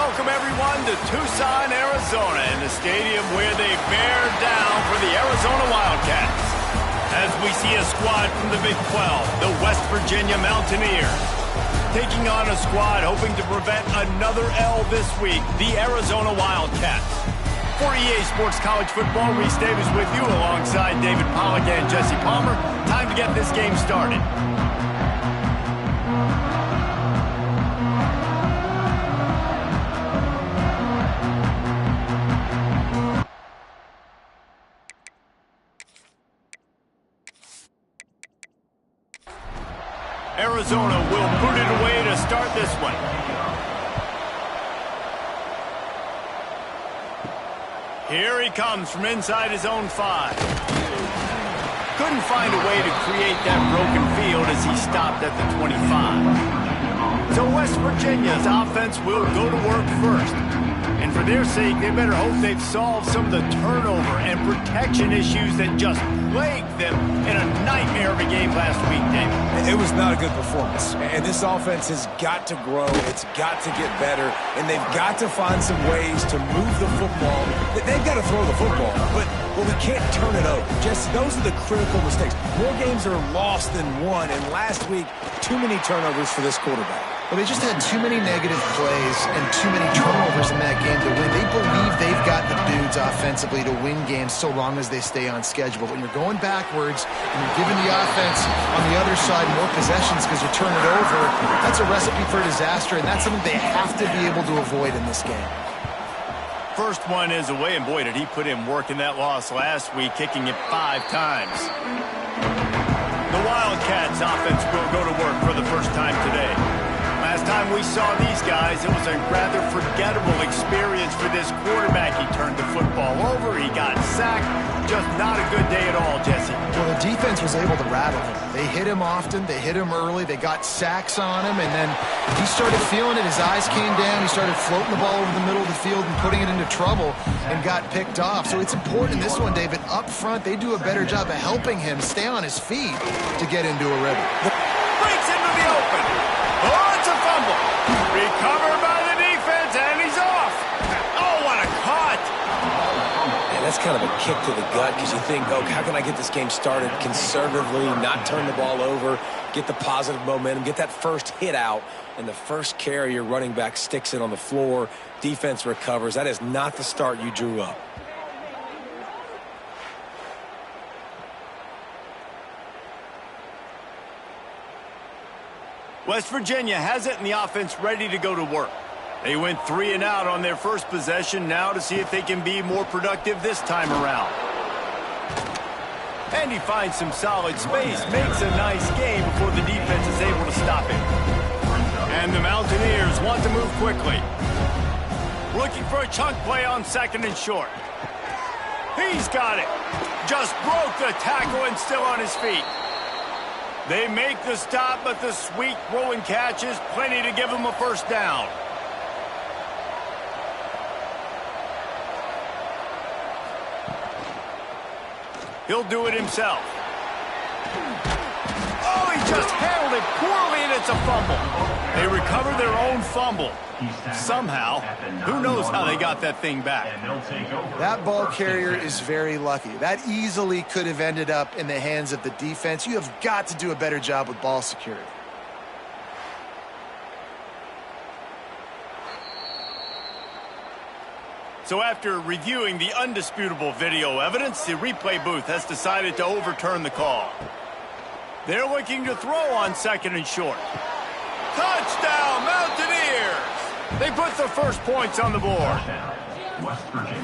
Welcome, everyone, to Tucson, Arizona, in the stadium where they bear down for the Arizona Wildcats. As we see a squad from the Big 12, the West Virginia Mountaineers, taking on a squad hoping to prevent another L this week, the Arizona Wildcats. For EA Sports College Football, Reese Davis with you alongside David Pollack and Jesse Palmer. Time to get this game started. Arizona will put it away to start this one. Here he comes from inside his own 5. Couldn't find a way to create that broken field as he stopped at the 25. So West Virginia's offense will go to work first. And for their sake, they better hope they've solved some of the turnover and protection issues that just plagued them in a nightmare of a game last week, David. It was not a good performance. And this offense has got to grow. It's got to get better. And they've got to find some ways to move the football. They've got to throw the football. But we can't turn it over. Jesse, those are the critical mistakes. More games are lost than won. And last week, too many turnovers for this quarterback. Well, they just had too many negative plays and too many turnovers in that game to win. They believe they've got the dudes offensively to win games so long as they stay on schedule. But when you're going backwards and you're giving the offense on the other side more possessions because you turn it over, that's a recipe for disaster, and that's something they have to be able to avoid in this game. First one is away, and boy, did he put in work in that loss last week, kicking it 5 times. The Wildcats offense will go to work for the first time today. Last time we saw these guys, it was a rather forgettable experience for this quarterback. He turned the football over, he got sacked. Just not a good day at all, Jesse. Well, the defense was able to rattle him. They hit him often, they hit him early, they got sacks on him, and then he started feeling it. His eyes came down, he started floating the ball over the middle of the field and putting it into trouble and got picked off. So it's important this one, David, up front, they do a better job of helping him stay on his feet to get into a rhythm. Breaks into the open. Oh, it's a fumble. Recovered by the defense, and he's off. Oh, what a cut. Man, that's kind of a kick to the gut because you think, oh, how can I get this game started conservatively, not turn the ball over, get the positive momentum, get that first hit out, and the first carry your running back sticks it on the floor, defense recovers. That is not the start you drew up. West Virginia has it, and the offense ready to go to work. They went 3 and out on their first possession, now to see if they can be more productive this time around. And he finds some solid space, makes a nice game before the defense is able to stop him. And the Mountaineers want to move quickly. Looking for a chunk play on 2nd and short. He's got it. Just broke the tackle and still on his feet. They make the stop, but the sweet throw and catch is plenty to give him a first down. He'll do it himself. Oh, he just handled it poorly, and it's a fumble. They recover their own fumble. Somehow, who knows how they got that thing back. That ball carrier is very lucky. That easily could have ended up in the hands of the defense. You have got to do a better job with ball security. So after reviewing the undisputable video evidence, the replay booth has decided to overturn the call. They're looking to throw on 2nd and short. Touchdown, Mountaineers! They put the first points on the board. West Virginia,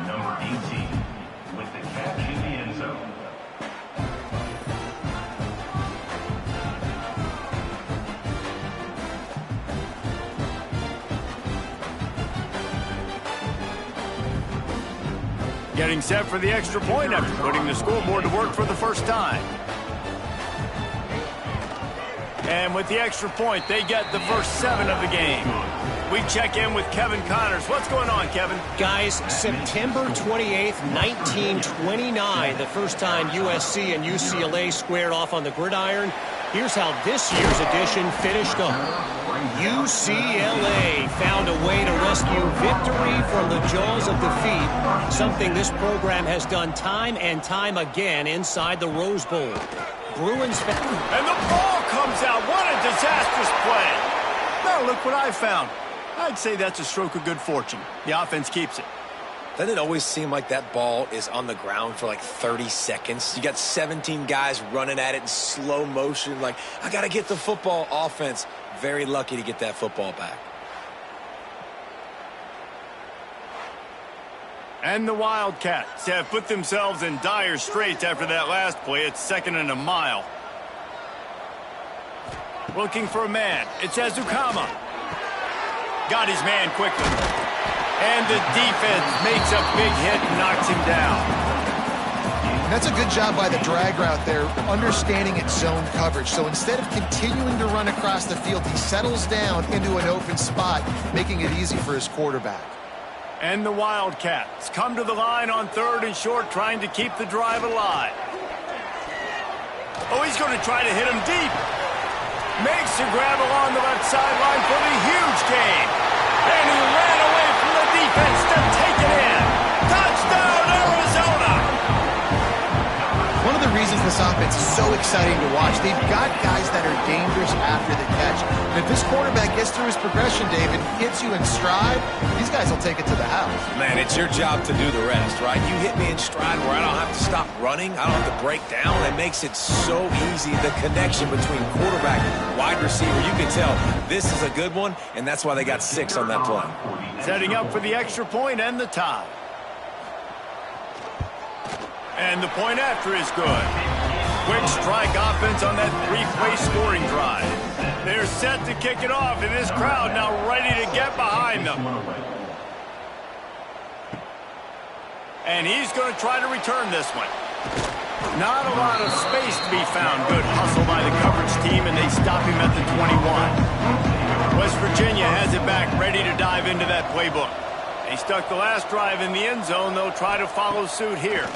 number 18, with the catch in the end zone. Getting set for the extra point after putting the scoreboard to work for the first time. And with the extra point, they get the first 7 of the game. We check in with Kevin Connors. What's going on, Kevin? Guys, September 28th, 1929, the first time USC and UCLA squared off on the gridiron. Here's how this year's edition finished up. UCLA found a way to rescue victory from the jaws of defeat, something this program has done time and time again inside the Rose Bowl. Bruins and the ball comes out. What a disastrous play. Now look what I found. I'd say that's a stroke of good fortune. The offense keeps it. Doesn't it always seem like that ball is on the ground for like 30 seconds? You got 17 guys running at it in slow motion. Like, I got to get the football. Offense, very lucky to get that football back. And the Wildcats have put themselves in dire straits after that last play. It's 2nd and a mile. Looking for a man. It's Ezukama. Got his man quickly. And the defense makes a big hit and knocks him down. And that's a good job by the drag route there, understanding its zone coverage. So instead of continuing to run across the field, he settles down into an open spot, making it easy for his quarterback. And the Wildcats come to the line on 3rd and short, trying to keep the drive alive. Oh, he's going to try to hit him deep. Makes the grab along the left sideline for the huge gain. And he ran away from the defense to take it in. Touchdown, Arizona! One of the reasons this offense is so exciting to watch, they've got guys that are dangerous after the catch. And if this quarterback gets through his progression, David, hits you in stride, these guys will take it to the house. Man, it's your job to do the rest, right? You hit me in stride where I don't have to stop running. I don't have to break down. It makes it so easy. The connection between quarterback and wide receiver, you can tell this is a good one, and that's why they got 6 on that play. Setting up for the extra point and the tie. And the point after is good. Quick strike offense on that 3-play scoring drive. They're set to kick it off, and this crowd now ready to get behind them. And he's going to try to return this one. Not a lot of space to be found. Good hustle by the coverage team, and they stop him at the 21. West Virginia has it back, ready to dive into that playbook. They stuck the last drive in the end zone. They'll try to follow suit here.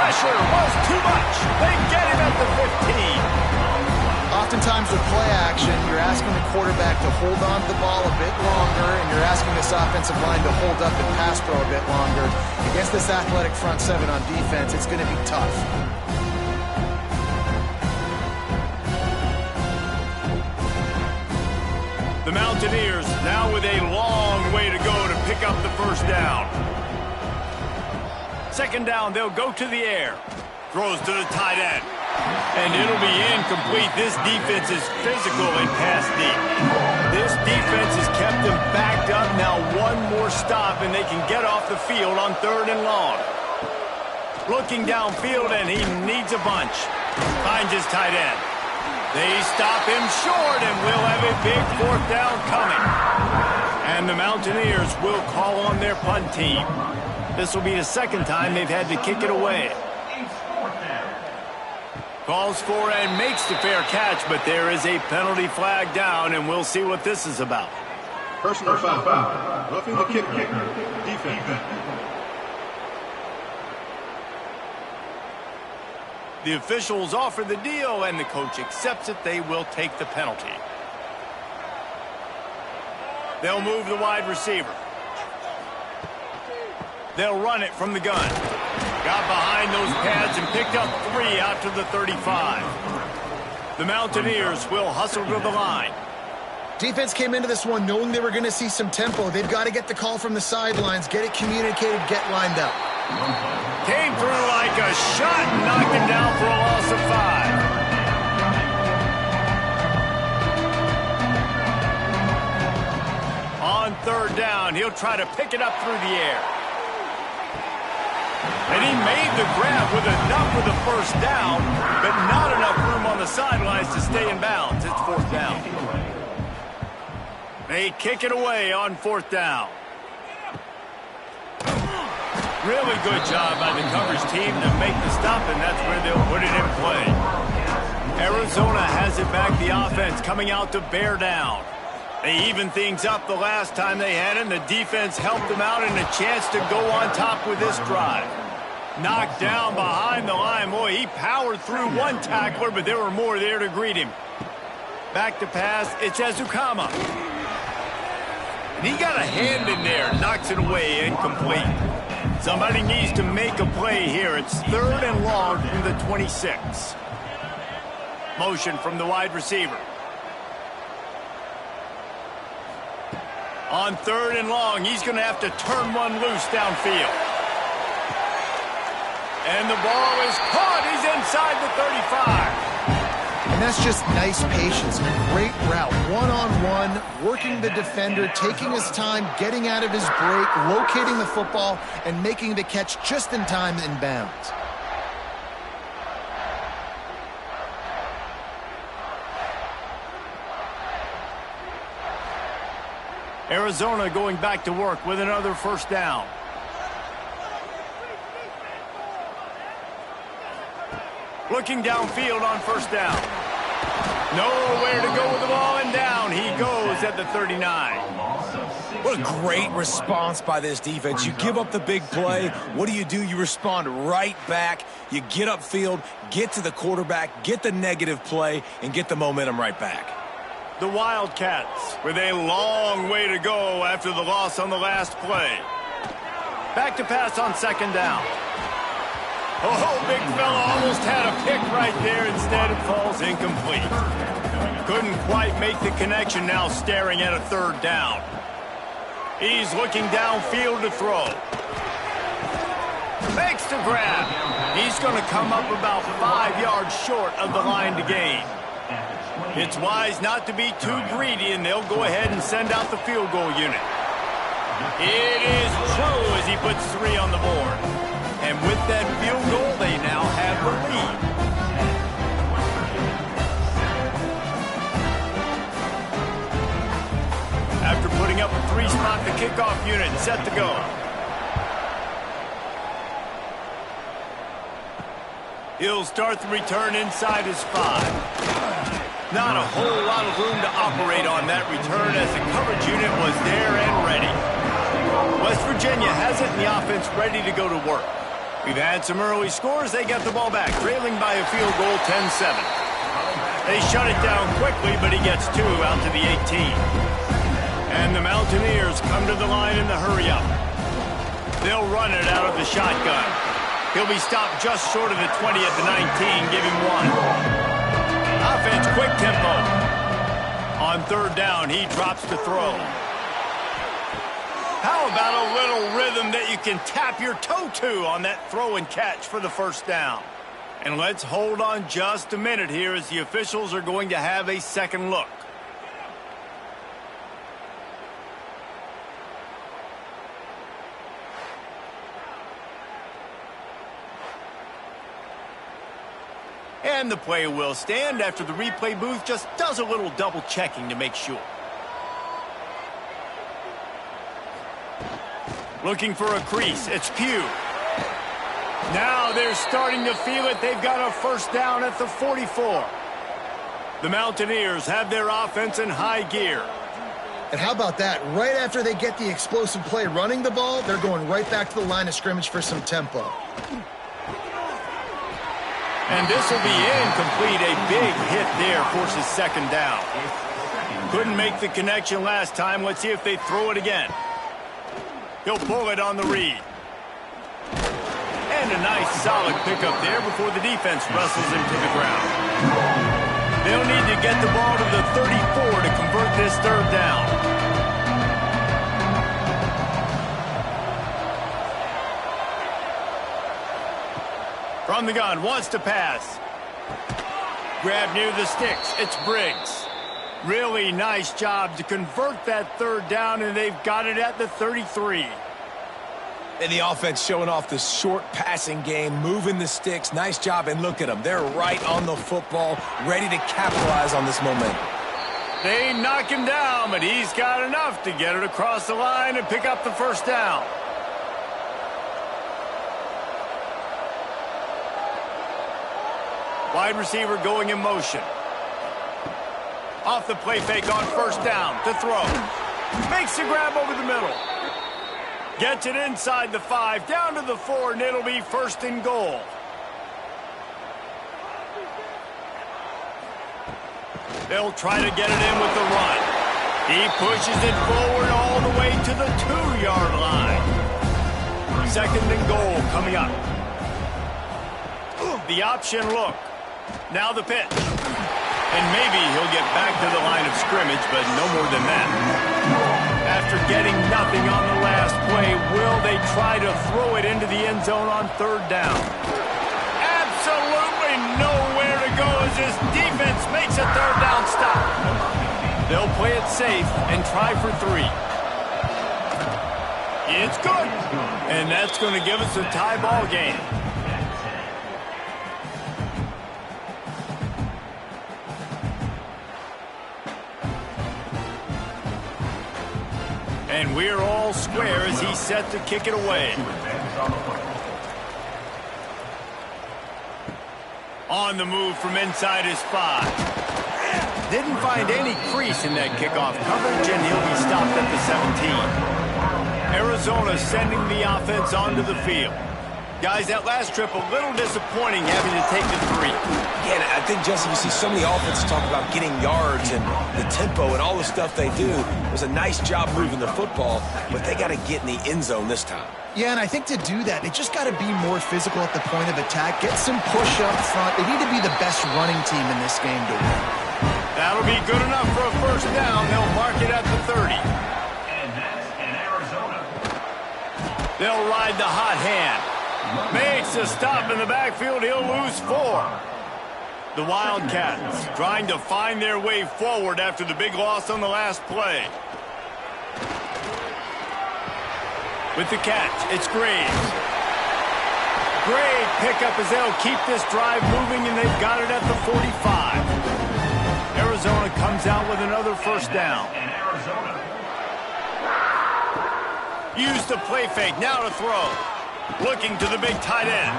Pressure was too much. They get him at the 15. Oftentimes with play action, you're asking the quarterback to hold on to the ball a bit longer, and you're asking this offensive line to hold up and pass pro a bit longer. Against this athletic front 7 on defense, it's going to be tough. The Mountaineers now with a long way to go to pick up the first down. 2nd down, they'll go to the air. Throws to the tight end. And it'll be incomplete. This defense is physical and pass deep. This defense has kept them backed up. Now one more stop, and they can get off the field on 3rd and long. Looking downfield, and he needs a bunch. Finds his tight end. They stop him short, and we'll have a big 4th down coming. And the Mountaineers will call on their punt team. This will be the 2nd time they've had to kick it away. Calls for and makes the fair catch, but there is a penalty flag down, and we'll see what this is about. Personal foul. Roughing the kicker. Defense. The officials offer the deal, and the coach accepts it. They will take the penalty. They'll move the wide receiver. They'll run it from the gun. Got behind those pads and picked up 3 out to the 35. The Mountaineers will hustle to the line. Defense came into this one knowing they were going to see some tempo. They've got to get the call from the sidelines, get it communicated, get lined up. Came through like a shot and knocked him down for a loss of 5. On 3rd down, he'll try to pick it up through the air. And he made the grab with enough for the first down, but not enough room on the sidelines to stay in bounds. It's 4th down. They kick it away on 4th down. Really good job by the coverage team to make the stop, and that's where they'll put it in play. Arizona has it back, the offense coming out to bear down. They evened things up the last time they had it, and the defense helped them out and a chance to go on top with this drive. Knocked down behind the line. Boy, he powered through one tackler, but there were more there to greet him. Back to pass. It's Ezukama. And he got a hand in there. Knocks it away. Incomplete. Somebody needs to make a play here. It's 3rd and long from the 26. Motion from the wide receiver. On 3rd and long, he's going to have to turn one loose downfield. And the ball is caught. He's inside the 35. And that's just nice patience. Great route. One-on-one, working the defender, taking his time, getting out of his break, locating the football, and making the catch just in time in bounds. Arizona going back to work with another 1st down. Looking downfield on 1st down. Nowhere to go with the ball, and down he goes at the 39. What a great response by this defense. You give up the big play. What do? You respond right back. You get upfield, get to the quarterback, get the negative play, and get the momentum right back. The Wildcats with a long way to go after the loss on the last play. Back to pass on 2nd down. Oh, big fella almost had a pick right there. Instead, it falls incomplete. Couldn't quite make the connection, now staring at a 3rd down. He's looking downfield to throw. Makes the grab. He's going to come up about 5 yards short of the line to gain. It's wise not to be too greedy, and they'll go ahead and send out the field goal unit. It is true as he puts 3 on the board. And with that field goal, they now have the lead. After putting up a 3-spot, the kickoff unit set to go. He'll start the return inside his 5. Not a whole lot of room to operate on that return as the coverage unit was there and ready. West Virginia has it and the offense ready to go to work. We've had some early scores. They get the ball back, trailing by a field goal 10-7. They shut it down quickly, but he gets 2 out to the 18. And the Mountaineers come to the line in the hurry-up. They'll run it out of the shotgun. He'll be stopped just short of the 20 at the 19, give him 1. Offense, quick tempo. On 3rd down, he drops to throw. How about a little rhythm that you can tap your toe to on that throw and catch for the 1st down? And let's hold on just a minute here as the officials are going to have a second look. And the play will stand after the replay booth just does a little double checking to make sure. Looking for a crease. It's Pugh. Now they're starting to feel it. They've got a 1st down at the 44. The Mountaineers have their offense in high gear. And how about that? Right after they get the explosive play running the ball, they're going right back to the line of scrimmage for some tempo. And this will be incomplete. A big hit there forces 2nd down. Couldn't make the connection last time. Let's see if they throw it again. He'll pull it on the read. And a nice solid pickup there before the defense wrestles him to the ground. They'll need to get the ball to the 34 to convert this 3rd down. From the gun, wants to pass. Grab near the sticks. It's Briggs. Really nice job to convert that 3rd down, and they've got it at the 33. And the offense showing off the short passing game, moving the sticks. Nice job, and look at them. They're right on the football, ready to capitalize on this momentum. They knock him down, but he's got enough to get it across the line and pick up the 1st down. Wide receiver going in motion. Off the play fake on 1st down to throw. Makes the grab over the middle. Gets it inside the 5, down to the 4, and it'll be 1st and goal. They'll try to get it in with the run. He pushes it forward all the way to the 2-yard line. 2nd and goal coming up. The option look. Now the pitch. And maybe he'll get back to the line of scrimmage, but no more than that. After getting nothing on the last play, will they try to throw it into the end zone on 3rd down? Absolutely nowhere to go as this defense makes a 3rd down stop. They'll play it safe and try for 3. It's good. And that's going to give us a tie ball game. And we're all square as he's set to kick it away. On the move from inside his 5. Didn't find any crease in that kickoff coverage, and he'll be stopped at the 17. Arizona sending the offense onto the field. Guys, that last trip a little disappointing having to take the 3. Again, I think, Jesse, you see so many offenses talk about getting yards and the tempo and all the stuff they do. It was a nice job moving the football, but they got to get in the end zone this time. Yeah, and I think to do that, they just got to be more physical at the point of attack, get some push up front. They need to be the best running team in this game to win. That'll be good enough for a 1st down. They'll mark it at the 30. And that's in Arizona. They'll ride the hot hand. Makes a stop in the backfield. He'll lose 4. The Wildcats trying to find their way forward after the big loss on the last play. With the catch, it's Graves. Great pickup as they'll keep this drive moving, and they've got it at the 45. Arizona comes out with another 1st down. Use the play fake, now to throw. Looking to the big tight end.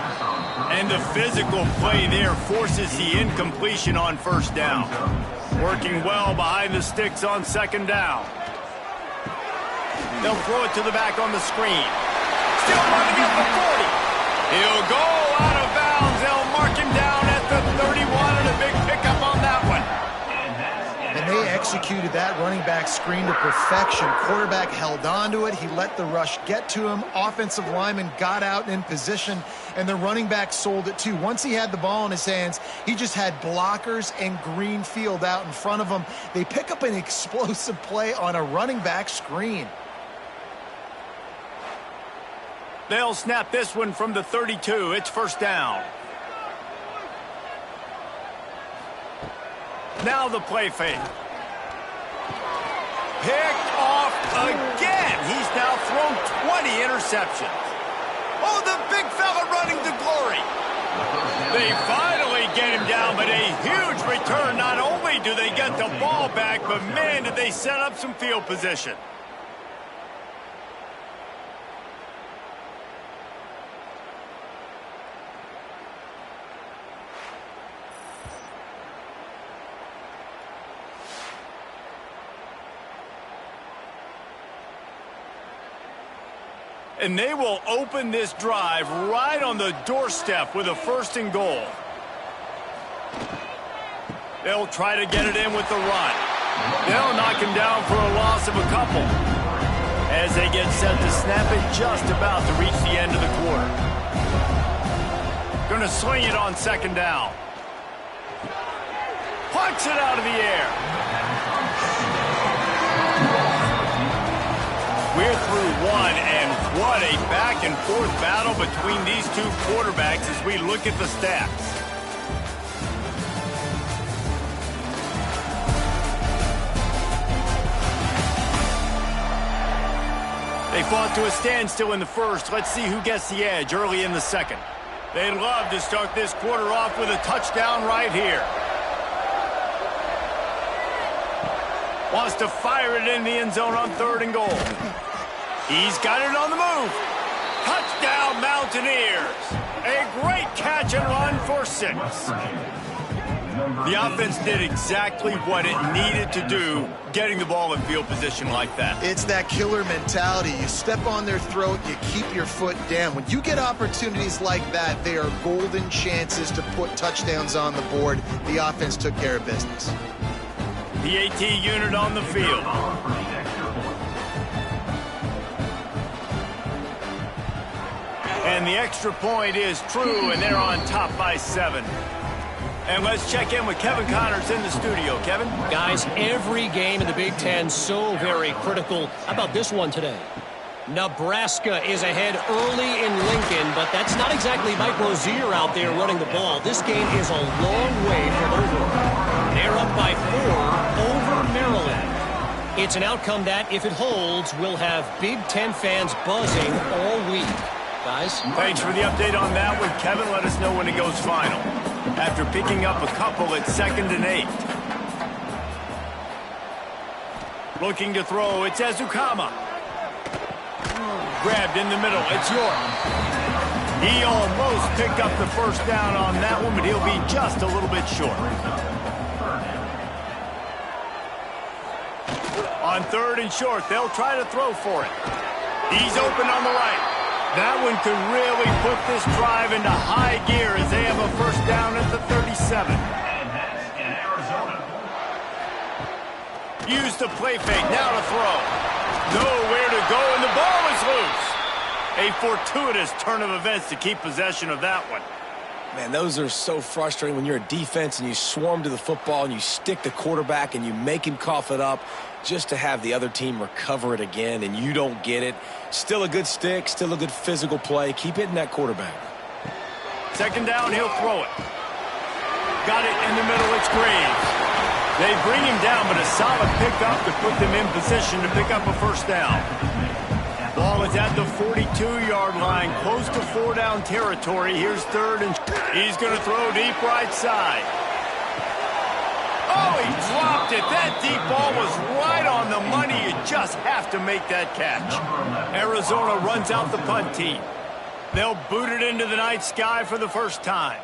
And the physical play there forces the incompletion on 1st down. Working well behind the sticks on 2nd down. They'll throw it to the back on the screen. Still running at the 40. He'll go out of bounds. They'll mark him down at the 31, and a big pickup on that one. And they executed that running back screen to perfection. Quarterback held on to it. He let the rush get to him. Offensive lineman got out in position, and the running back sold it too. Once he had the ball in his hands, he just had blockers and green field out in front of him. They pick up an explosive play on a running back screen. They'll snap this one from the 32. It's 1st down. Now the play fake. Picked off again. He's now thrown 20 interceptions. Oh, the big fella running to glory. They finally get him down, but a huge return. Not only do they get the ball back, but man, did they set up some field position. And they will open this drive right on the doorstep with a 1st and goal. They'll try to get it in with the run. They'll knock him down for a loss of a couple as they get set to snap it just about to reach the end of the quarter. Going to swing it on 2nd down. Punch it out of the air. We're through 1, and what a back-and-forth battle between these two quarterbacks as we look at the stats. They fought to a standstill in the 1st. Let's see who gets the edge early in the 2nd. They'd love to start this quarter off with a touchdown right here. Wants to fire it in the end zone on 3rd and goal. He's got it on the move. Touchdown, Mountaineers. A great catch and run for 6. The offense did exactly what it needed to do, getting the ball in field position like that. It's that killer mentality. You step on their throat, you keep your foot down. When you get opportunities like that, they are golden chances to put touchdowns on the board. The offense took care of business. The AT unit on the field. And the extra point is true, and they're on top by 7. And let's check in with Kevin Connors in the studio. Kevin? Guys, every game in the Big Ten so very critical. How about this one today? Nebraska is ahead early in Lincoln, but that's not exactly Mike Rozier out there running the ball. This game is a long way from over. They're up by 4 over Maryland. It's an outcome that, if it holds, will have Big Ten fans buzzing all week. Guys? Thanks for the update on that one, Kevin. Let us know when it goes final. After picking up a couple at 2nd and 8. Looking to throw, it's Ezukama. Grabbed in the middle, it's York. He almost picked up the first down on that one, but he'll be just a little bit short. On 3rd and short, they'll try to throw for it. He's open on the right. That one could really put this drive into high gear as they have a first down at the 37. And that's in Arizona. Use the play fake, now to throw. Nowhere to go, and the ball is loose. A fortuitous turn of events to keep possession of that one. Man, those are so frustrating when you're a defense and you swarm to the football and you stick the quarterback and you make him cough it up just to have the other team recover it again and you don't get it. Still a good stick, still a good physical play. Keep hitting that quarterback. 2nd down, he'll throw it. Got it in the middle, it's Graves. They bring him down, but a solid pickup to put them in position to pick up a first down. Ball is at the 42-yard line, close to 4-down territory. Here's 3rd, and he's going to throw deep right side. Oh, he dropped it. That deep ball was right on the money. You just have to make that catch. Arizona runs out the punt team. They'll boot it into the night sky for the first time.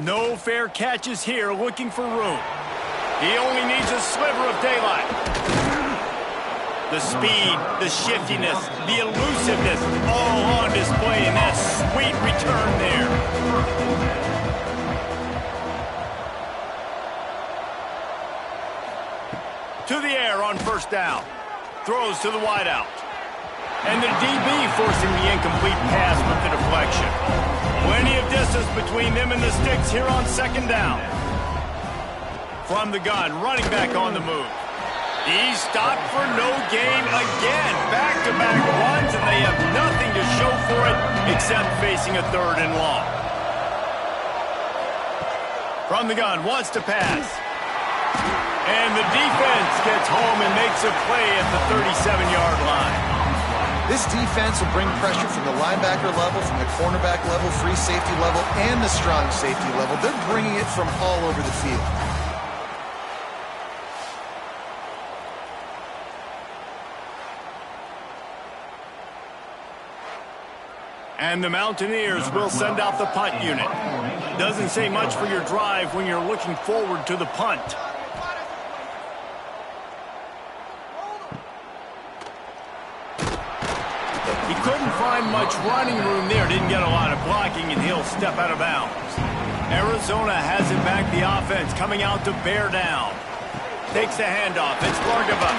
No fair catches here, looking for room. He only needs a sliver of daylight. The speed, the shiftiness, the elusiveness, all on display in that sweet return there. To the air on first down. Throws to the wideout. And the DB forcing the incomplete pass with the deflection. Plenty of distance between them and the sticks here on 2nd down. From the gun, running back on the move. He's stopped for no gain again. Back-to-back runs, and they have nothing to show for it except facing a 3rd and long. From the gun, wants to pass. And the defense gets home and makes a play at the 37-yard line. This defense will bring pressure from the linebacker level, from the cornerback level, free safety level, and the strong safety level. They're bringing it from all over the field. And the Mountaineers will send out the punt unit. Doesn't say much for your drive when you're looking forward to the punt. He couldn't find much running room there. Didn't get a lot of blocking, and he'll step out of bounds. Arizona has it back, the offense coming out to bear down. Takes the handoff. It's Largaba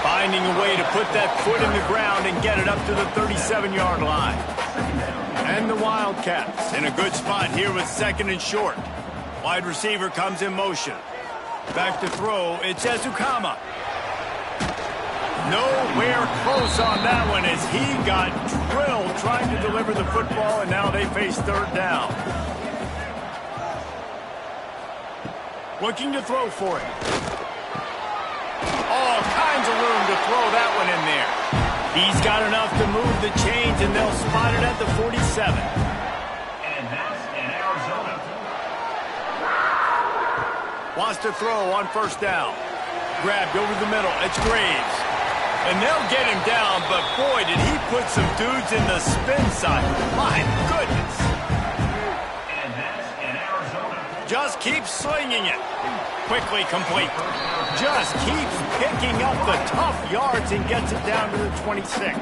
finding a way to put that foot in the ground and get it up to the 37-yard line. And the Wildcats in a good spot here with 2nd and short. Wide receiver comes in motion. Back to throw. It's Ezukama. Nowhere close on that one as he got drilled trying to deliver the football, and now they face 3rd down. Looking to throw for it. All kinds of room to throw that one in there. He's got enough to move the chains, and they'll spot it at the 47. And that's in Arizona. Wants to throw on first down. Grabbed over the middle. It's Graves. And they'll get him down, but boy, did he put some dudes in the spin side. My goodness. And that's in Arizona. just keeps slinging it. Quickly complete. Just keeps picking up the tough yards and gets it down to the 26.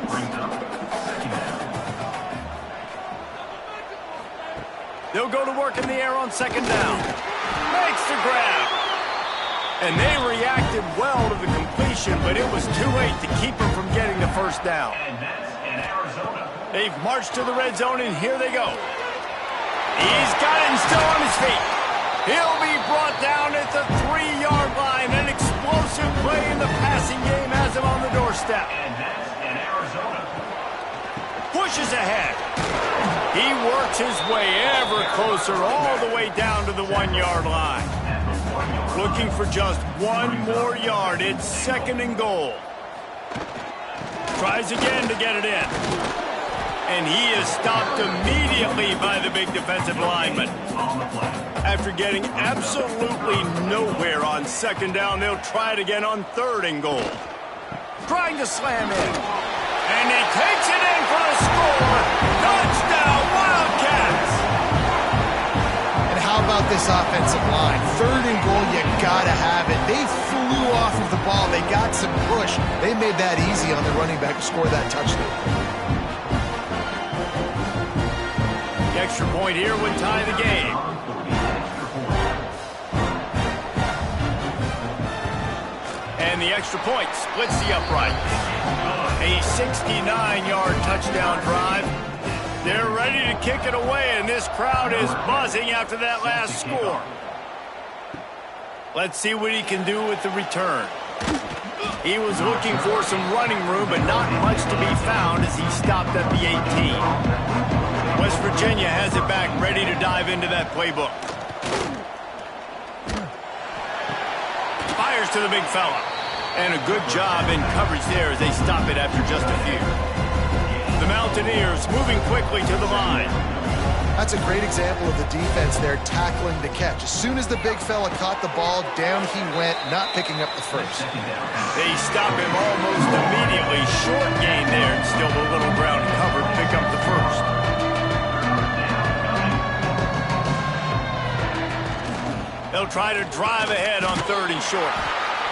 They'll go to work in the air on second down. Makes the grab. And they reacted well to the completion, but it was too late to keep them from getting the first down. And that's in Arizona. They've marched to the red zone, and here they go. He's got it and still on his feet. He'll be brought down at the 3-yard line. An explosive play in the passing game has him on the doorstep. And that's in Arizona. Pushes ahead. He works his way ever closer all the way down to the 1-yard line. Looking for just 1 more yard. It's second and goal. Tries again to get it in. And he is stopped immediately by the big defensive lineman. After getting absolutely nowhere on second down, they'll try it again on third and goal. Trying to slam in. And he takes it in for the score. Touchdown, Wildcats! And how about this offensive line? Third and goal, you gotta have it. They flew off of the ball. They got some push. They made that easy on the running back to score that touchdown. The extra point here would tie the game. And the extra point splits the upright. A 69-yard touchdown drive. They're ready to kick it away, and this crowd is buzzing after that last score. Let's see what he can do with the return. He was looking for some running room, but not much to be found as he stopped at the 18. West Virginia has it back, ready to dive into that playbook. Fires to the big fella. And a good job in coverage there as they stop it after just a few. The Mountaineers moving quickly to the line. That's a great example of the defense there tackling the catch. As soon as the big fella caught the ball, down he went, not picking up the first. They stop him almost immediately. Short gain there, and still a little ground covered to pick up the first. They'll try to drive ahead on third and short.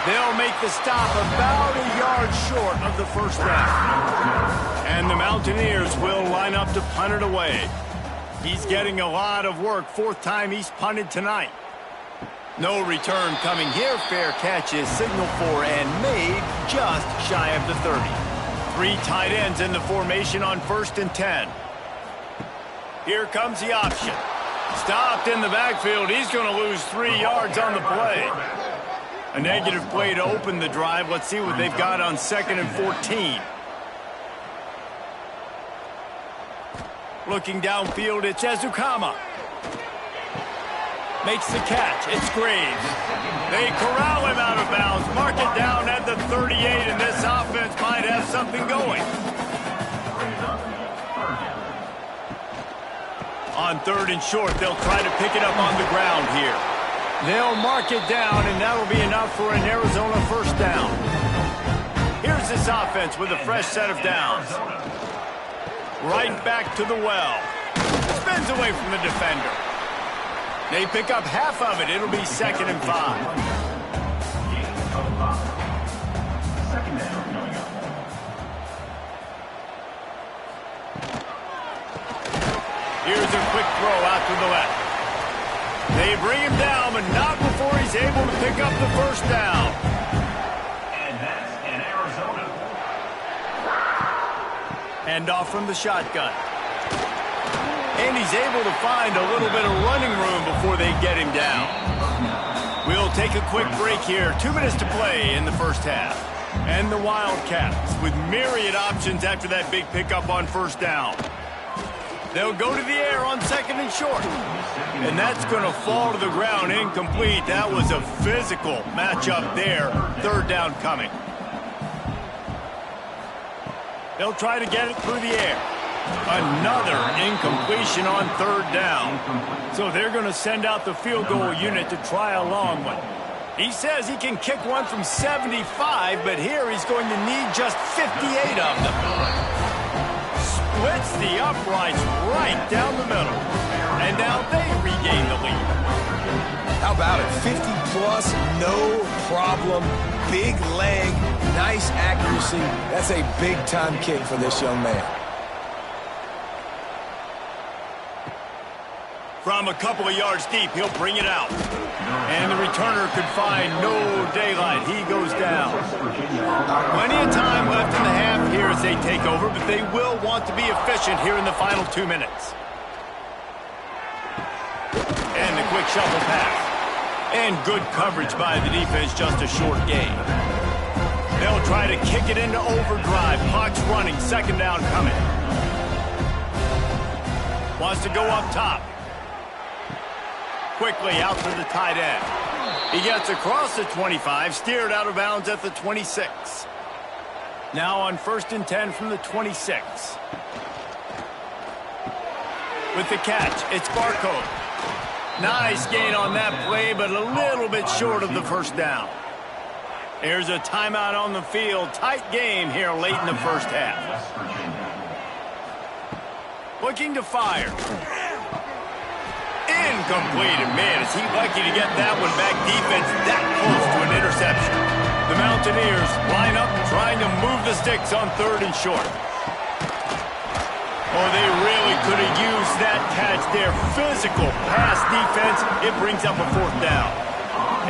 They'll make the stop about a yard short of the first down. And the Mountaineers will line up to punt it away. He's getting a lot of work. 4th time he's punted tonight. No return coming here. Fair catch is signaled for and made just shy of the 30. 3 tight ends in the formation on 1st and 10. Here comes the option. Stopped in the backfield. He's going to lose 3 yards on the play. A negative play to open the drive. Let's see what they've got on 2nd and 14. Looking downfield, it's Ezukama. Makes the catch. It's Graves. They corral him out of bounds. Mark it down at the 38, and this offense might have something going. On 3rd and short, they'll try to pick it up on the ground here. They'll mark it down, and that'll be enough for an Arizona first down. Here's this offense with a fresh set of downs. Right back to the well. Spins away from the defender. They pick up half of it. It'll be 2nd and 5. Here's a quick throw out to the left. They bring him down, but not before he's able to pick up the first down. And that's in Arizona. Hand off from the shotgun. And he's able to find a little bit of running room before they get him down. We'll take a quick break here. 2 minutes to play in the first half. And the Wildcats with myriad options after that big pickup on first down. They'll go to the air on 2nd and short. And that's going to fall to the ground incomplete. That was a physical matchup there. 3rd down coming. They'll try to get it through the air. Another incompletion on 3rd down. So they're going to send out the field goal unit to try a long one. He says he can kick one from 75, but here he's going to need just 58 of them. Splits the uprights right down the middle. And now they regain the lead. How about it? 50-plus, no problem. Big leg, nice accuracy. That's a big-time kick for this young man. From a couple of yards deep, he'll bring it out. And the returner could find no daylight. He goes down. Plenty of time left in the half here as they take over, but they will want to be efficient here in the final 2 minutes. And the quick shuffle pass. And good coverage by the defense, just a short gain. They'll try to kick it into overdrive. Clock's running, second down coming. Wants to go up top. Quickly out to the tight end. He gets across the 25, steered out of bounds at the 26. Now on 1st and 10 from the 26. With the catch, it's Barcode. Nice gain on that play, but a little bit short of the first down. Here's a timeout on the field. Tight game here late in the first half. Looking to fire. Incomplete. And man, is he lucky to get that one back. Defense that close to an interception. The Mountaineers line up trying to move the sticks on 3rd and short. Oh, they really could have used that catch there. Physical pass defense. It brings up a 4th down.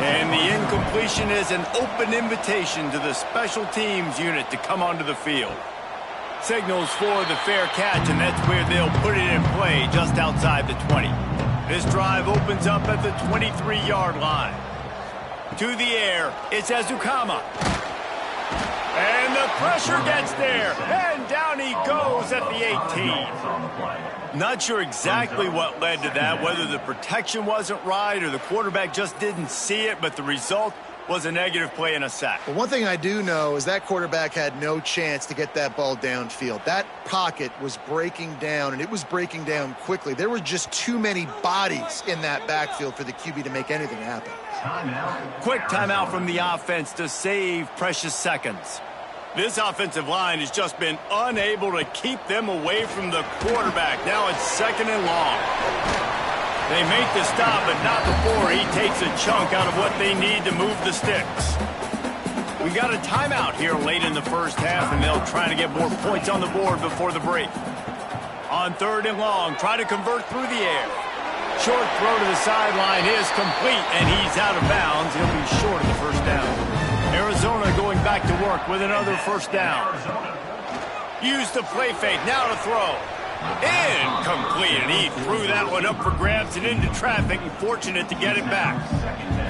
And the incompletion is an open invitation to the special teams unit to come onto the field. Signals for the fair catch, and that's where they'll put it in play just outside the 20. This drive opens up at the 23-yard line. To the air, it's Ezukama. And the pressure gets there, and down he goes at the 18. Not sure exactly what led to that, whether the protection wasn't right or the quarterback just didn't see it, but the result was a negative play and a sack. Well, one thing I do know is that quarterback had no chance to get that ball downfield. That pocket was breaking down, and it was breaking down quickly. There were just too many bodies in that backfield for the QB to make anything happen. Quick timeout from the offense to save precious seconds. This offensive line has just been unable to keep them away from the quarterback. Now it's 2nd and long. They make the stop, but not before he takes a chunk out of what they need to move the sticks. We got a timeout here late in the first half, and they'll try to get more points on the board before the break. On 3rd and long, try to convert through the air. Short throw to the sideline is complete, and he's out of bounds. He'll be short of the first down. Arizona going back to work with another first down. Use the play fake, now to throw. Incomplete, and he threw that one up for grabs and into traffic, and fortunate to get it back.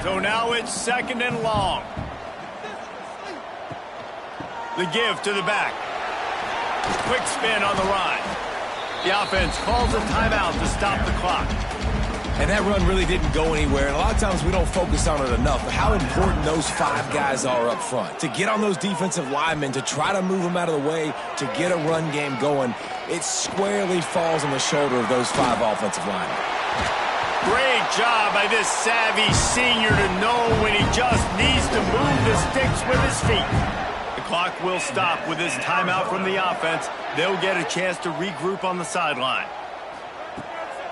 So now it's 2nd and long. The give to the back. Quick spin on the ride. The offense calls a timeout to stop the clock. And that run really didn't go anywhere. And a lot of times we don't focus on it enough, but how important those 5 guys are up front. To get on those defensive linemen, to try to move them out of the way, to get a run game going, it squarely falls on the shoulder of those 5 offensive linemen. Great job by this savvy senior to know when he just needs to move the sticks with his feet. The clock will stop with this timeout from the offense. They'll get a chance to regroup on the sideline.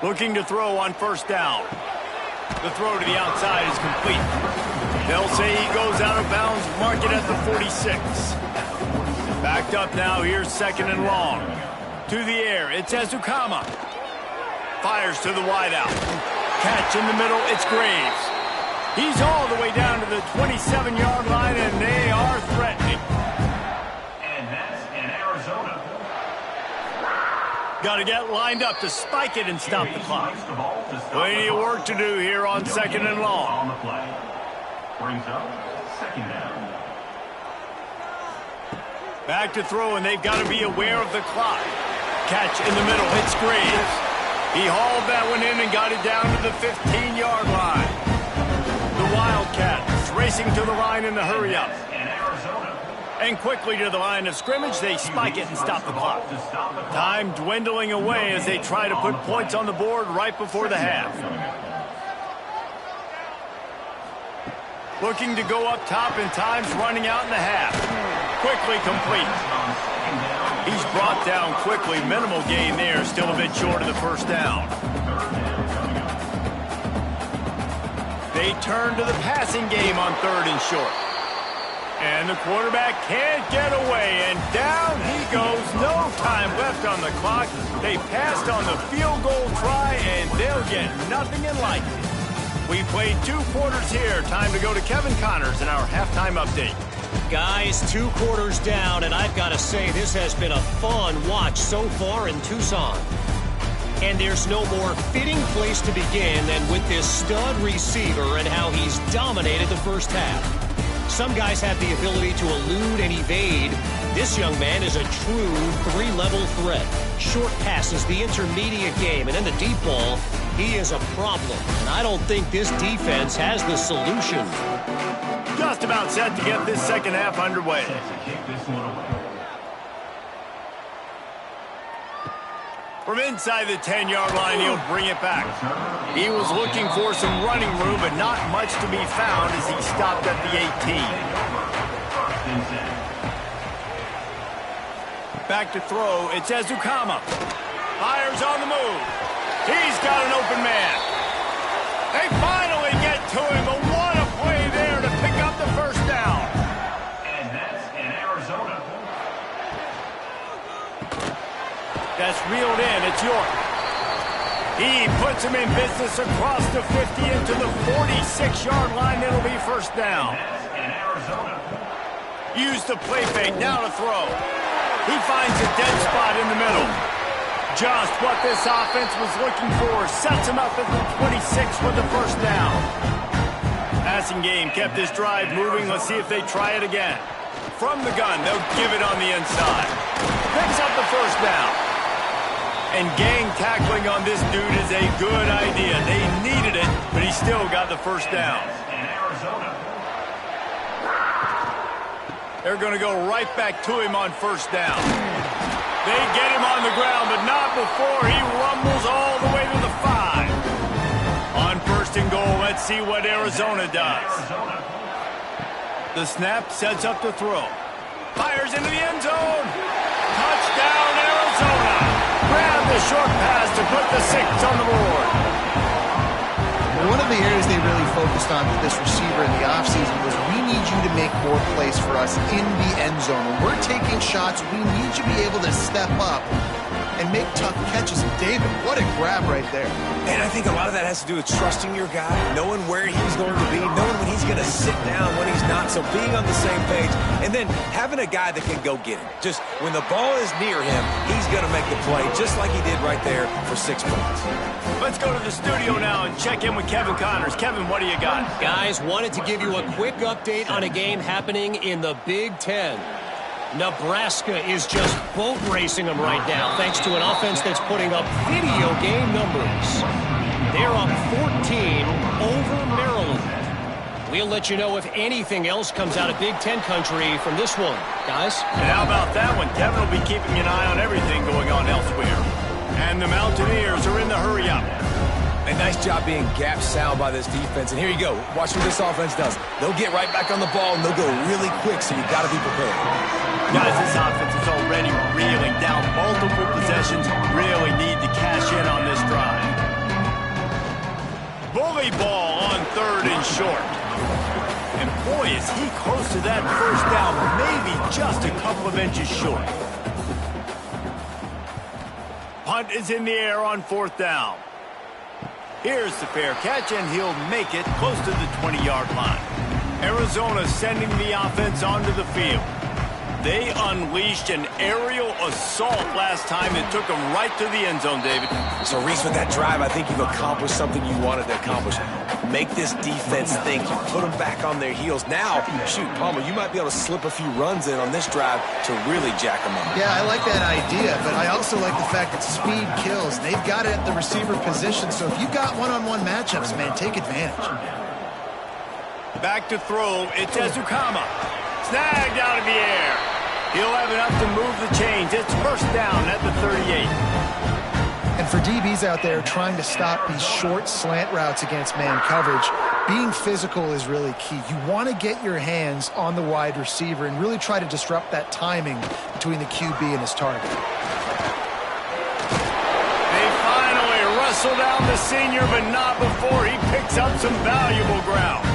Looking to throw on 1st down. The throw to the outside is complete. They'll say he goes out of bounds, mark it at the 46. Backed up now, here's 2nd and long. To the air, it's Ezukama. Fires to the wideout. Catch in the middle, it's Graves. He's all the way down to the 27-yard line, and they are threatening. And that's in Arizona. Got to get lined up to spike it and stop the clock. Plenty of work to do here on 2nd and long. On the play. Brings up 2nd down. Back to throw, and they've got to be aware of the clock. Catch in the middle, it's Graves. He hauled that one in and got it down to the 15-yard line. The Wildcats racing to the line in the hurry-up. And quickly to the line of scrimmage, they spike it and stop the clock. Time dwindling away as they try to put points on the board right before the half. Looking to go up top, and time's running out in the half. Quickly complete. He's brought down quickly. Minimal gain there, still a bit short of the first down. They turn to the passing game on 3rd and short. And the quarterback can't get away, and down he goes. No time left on the clock. They passed on the field goal try, and they'll get nothing in like it. We played 2 quarters here. Time to go to Kevin Connors in our halftime update. Guys, 2 quarters down, and I've got to say this has been a fun watch so far in Tucson. And there's no more fitting place to begin than with this stud receiver and how he's dominated the first half. Some guys have the ability to elude and evade. This young man is a true 3-level threat. Short passes, the intermediate game, and then the deep ball, he is a problem. And I don't think this defense has the solution. Just about set to get this second half underway. From inside the 10-yard line, he'll bring it back. He was looking for some running room, but not much to be found as he stopped at the 18. Back to throw, it's Ezukama. Fires on the move. He's got an open man. They finally get to him, but what a play there to pick up the first down. And that's in Arizona. That's reeled in. It's York. He puts him in business across the 50 into the 46-yard line. It'll be first down. In Arizona. Use the play fake. Now to throw. He finds a dead spot in the middle. Just what this offense was looking for. Sets him up at the 26 with the first down. Passing game kept this drive moving. Let's see if they try it again. From the gun, they'll give it on the inside. Picks up the first down. And gang tackling on this dude is a good idea. They needed it, but he still got the first down. They're going to go right back to him on first down. They get him on the ground, but not before he rumbles all the way to the 5. On first and goal, let's see what Arizona does. The snap sets up the throw. Fires into the end zone. Touchdown, Arizona. Grab the short pass to put the 6 on the board. One of the areas they really focused on with this receiver in the offseason was we need you to make more plays for us in the end zone. When we're taking shots, we need you to be able to step up and make tough catches. And David, what a grab right there. And I think a lot of that has to do with trusting your guy, knowing where he's going to be, knowing when he's going to sit down, when he's not. So being on the same page, and then having a guy that can go get him. Just when the ball is near him, he's going to make the play, just like he did right there for 6 points. Let's go to the studio now and check in with Kevin Connors. Kevin, what do you got? Guys, wanted to give you a quick update on a game happening in the Big Ten. Nebraska is just boat racing them right now, thanks to an offense that's putting up video game numbers. They're up 14 over Maryland. We'll let you know if anything else comes out of Big Ten country from this one, guys. And how about that one? Kevin will be keeping an eye on everything going on elsewhere. And the Mountaineers are in the hurry-up. A nice job being gap sound by this defense. And here you go. Watch what this offense does. They'll get right back on the ball, and they'll go really quick, so you got to be prepared. Guys, this offense is already reeling down multiple possessions. Really need to cash in on this drive. Bully ball on 3rd and short. And boy, is he close to that first down, maybe just a couple of inches short. Punt is in the air on 4th down. Here's the fair catch, and he'll make it close to the 20-yard line. Arizona sending the offense onto the field. They unleashed an aerial assault last time that took them right to the end zone, David. So, Reese, with that drive, I think you've accomplished something you wanted to accomplish. Make this defense think. You put them back on their heels. Now, shoot, Palmer, you might be able to slip a few runs in on this drive to really jack them up. Yeah, I like that idea, but I also like the fact that speed kills. They've got it at the receiver position, so if you've got one-on-one matchups, man, take advantage. Back to throw, it's Ezukama. Snagged out of the air. He'll have enough to move the chains. It's first down at the 38. And for DBs out there trying to stop these short slant routes against man coverage, being physical is really key. You want to get your hands on the wide receiver and really try to disrupt that timing between the QB and his target. They finally arrest whistle down the senior, but not before he picks up some valuable ground.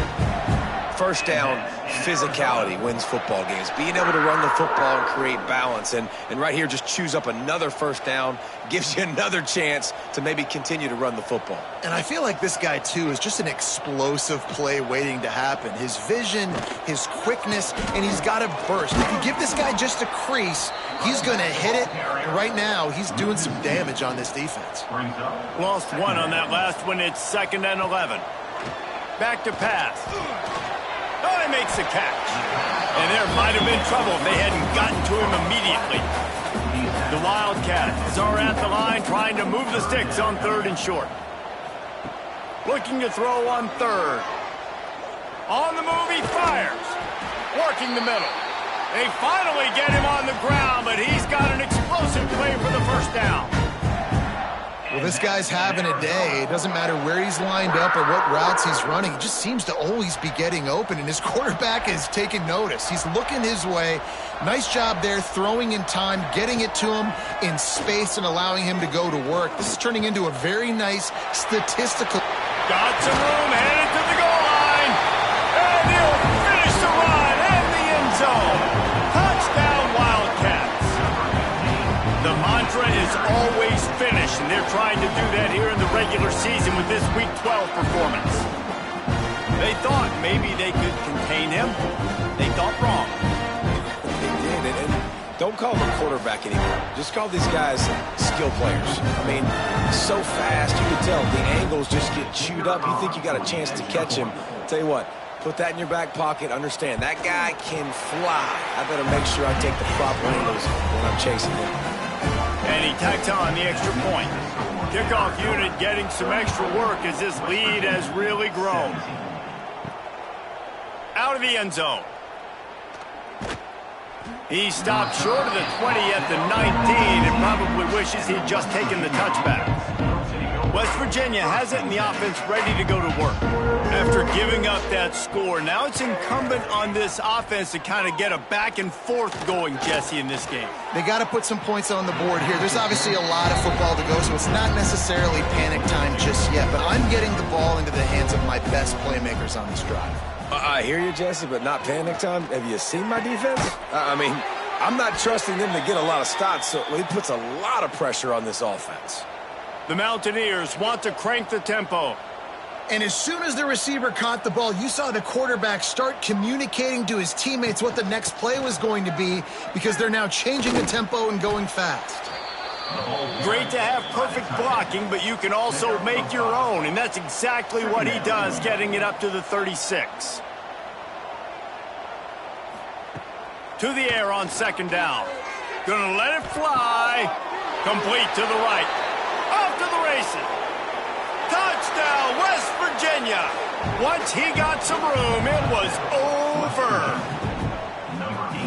First down, physicality wins football games. Being able to run the football and create balance. And right here, just choose up another first down, gives you another chance to maybe continue to run the football. And I feel like this guy, too, is just an explosive play waiting to happen. His vision, his quickness, and he's got a burst. If you give this guy just a crease, he's going to hit it. And right now, he's doing some damage on this defense. Lost one on that last one. It's 2nd and 11. Back to pass. Oh, he makes the catch. And there might have been trouble if they hadn't gotten to him immediately. The Wildcats are at the line trying to move the sticks on 3rd and short. Looking to throw on 3rd. On the move, he fires. Working the middle. They finally get him on the ground, but he's got an explosive play for the first down. Well, this guy's having a day. It doesn't matter where he's lined up or what routes he's running. He just seems to always be getting open, and his quarterback is taking notice. He's looking his way. Nice job there, throwing in time, getting it to him in space and allowing him to go to work. This is turning into a very nice statistical... Got some room, headed to the goal line. And he'll finish the run in the end zone. Touchdown, Wildcats. The mantra is always finish, and they're trying to do that here in the regular season with this Week 12 performance. They thought maybe they could contain him. They thought wrong. They did, and don't call him a quarterback anymore. Just call these guys skill players. I mean, so fast, you can tell the angles just get chewed up. You think you got a chance to catch him. Tell you what, put that in your back pocket. Understand, that guy can fly. I better make sure I take the proper angles when I'm chasing him. And he tacks on the extra point. Kickoff unit getting some extra work as this lead has really grown. Out of the end zone. He stopped short of the 20 at the 19 and probably wishes he'd just taken the touchback. West Virginia has it in the offense ready to go to work. After giving up that score, now it's incumbent on this offense to kind of get a back and forth going, Jesse, in this game. They got to put some points on the board here. There's obviously a lot of football to go, so it's not necessarily panic time just yet, but I'm getting the ball into the hands of my best playmakers on this drive. I hear you, Jesse, but not panic time. Have you seen my defense? I mean, I'm not trusting them to get a lot of stops, so it puts a lot of pressure on this offense. The Mountaineers want to crank the tempo. And as soon as the receiver caught the ball, you saw the quarterback start communicating to his teammates what the next play was going to be because they're now changing the tempo and going fast. Great to have perfect blocking, but you can also make your own, and that's exactly what he does, getting it up to the 36. To the air on 2nd down. Gonna let it fly. Complete to the right. Off to the races. Touchdown, West Virginia. Once he got some room, it was over.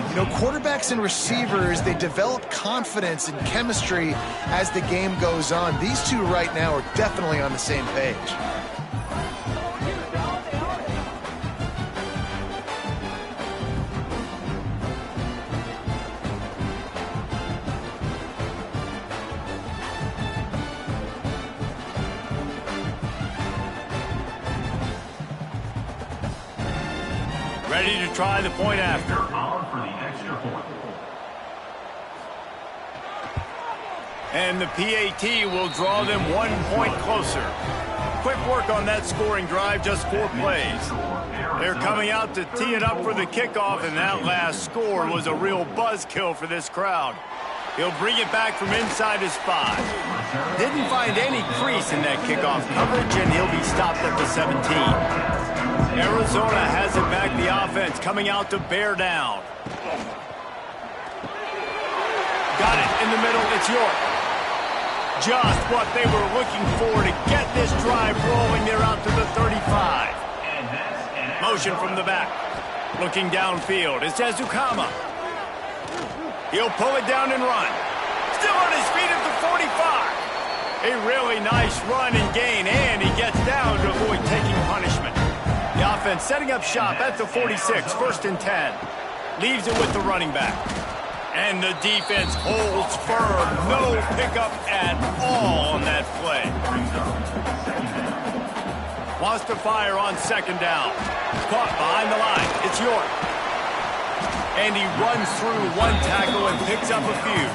You know, quarterbacks and receivers, they develop confidence and chemistry as the game goes on. These two right now are definitely on the same page. Ready to try the point after. On for the extra point. And the PAT will draw them 1 point closer. Quick work on that scoring drive, just 4 plays. They're coming out to tee it up for the kickoff, and that last score was a real buzzkill for this crowd. He'll bring it back from inside his 5. Didn't find any crease in that kickoff coverage, and he'll be stopped at the 17. Arizona has it back, the offense coming out to bear down. Got it in the middle, it's York. Just what they were looking for to get this drive rolling. They're out to the 35. Motion from the back. Looking downfield, it's Ezukama. He'll pull it down and run. Still on his feet at the 45. A really nice run and gain, and he gets down to avoid taking punishment. The offense setting up shop at the 46, 1st and 10. Leaves it with the running back. And the defense holds firm. No pickup at all on that play. Wants to fire on second down. Caught behind the line. It's York. And he runs through one tackle and picks up a few.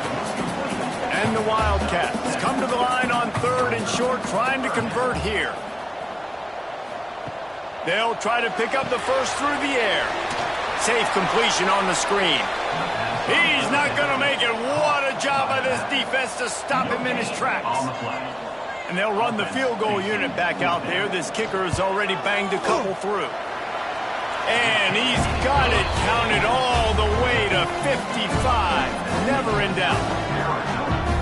And the Wildcats come to the line on third and short, trying to convert here. They'll try to pick up the first through the air. Safe completion on the screen. He's not going to make it. What a job by this defense to stop him in his tracks. And they'll run the field goal unit back out there. This kicker has already banged a couple through. And he's got it counted all the way to 55. Never in doubt.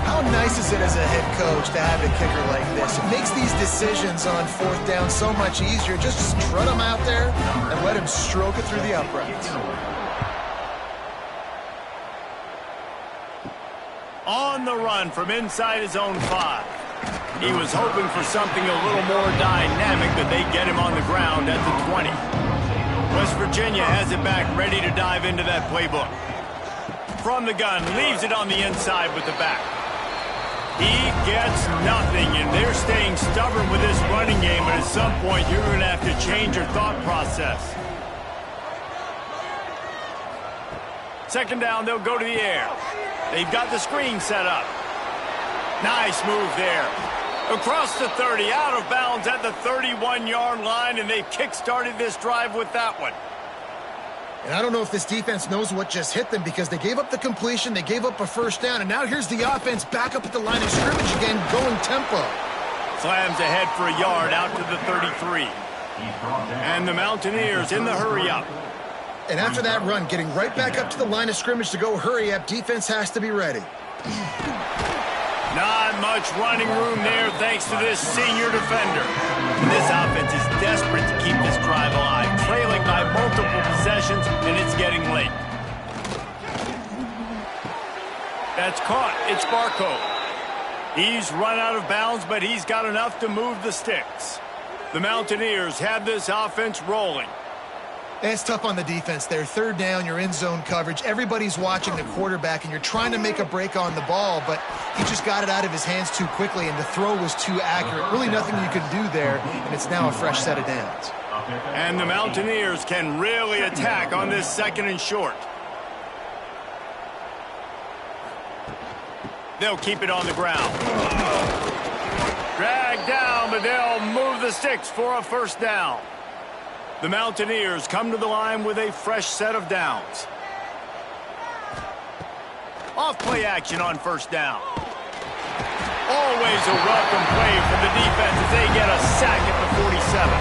How nice is it as a head coach to have a kicker like this? It makes these decisions on fourth down so much easier. Just strut him out there and let him stroke it through the uprights. On the run from inside his own 5. He was hoping for something a little more dynamic, but they get him on the ground at the 20. West Virginia has it back, ready to dive into that playbook. From the gun, leaves it on the inside with the back. He gets nothing, and they're staying stubborn with this running game, but at some point you're going to have to change your thought process. Second down, they'll go to the air. They've got the screen set up. Nice move there. Across the 30, out of bounds at the 31-yard line, and they've kick-started this drive with that one. And I don't know if this defense knows what just hit them because they gave up the completion, they gave up a first down, and now here's the offense back up at the line of scrimmage again, going tempo. Slams ahead for a yard out to the 33. And the Mountaineers in the hurry-up. And after that run, getting right back up to the line of scrimmage to go hurry up, defense has to be ready. Not much running room there thanks to this senior defender. And this offense is desperate to keep this drive alive, trailing by multiple possessions, and it's getting late. That's caught. It's Barco. He's run out of bounds, but he's got enough to move the sticks. The Mountaineers have this offense rolling. It's tough on the defense there. Third down, you're in zone coverage. Everybody's watching the quarterback, and you're trying to make a break on the ball, but he just got it out of his hands too quickly, and the throw was too accurate. Really nothing you can do there, and it's now a fresh set of downs. And the Mountaineers can really attack on this second and short. They'll keep it on the ground. Dragged down, but they'll move the sticks for a first down. The Mountaineers come to the line with a fresh set of downs. Off play action on first down. Always a welcome play from the defense as they get a sack at the 47.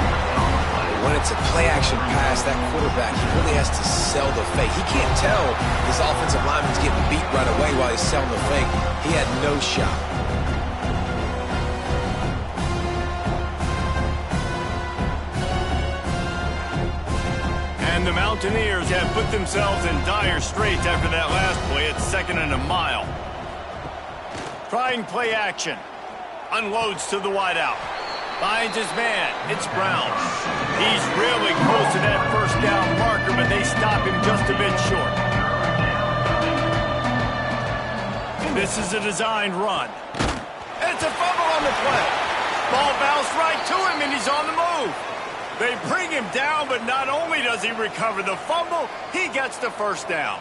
When it's a play-action pass, that quarterback, he really has to sell the fake. He can't tell his offensive lineman's getting beat right away while he's selling the fake. He had no shot. And the Mountaineers have put themselves in dire straits after that last play at 2nd and a mile. Trying play action. Unloads to the wideout. Finds his man. It's Brown. He's really close to that first down marker, but they stop him just a bit short. This is a designed run. It's a fumble on the play. Ball bounced right to him, and he's on the move. They bring him down, but not only does he recover the fumble, he gets the first down.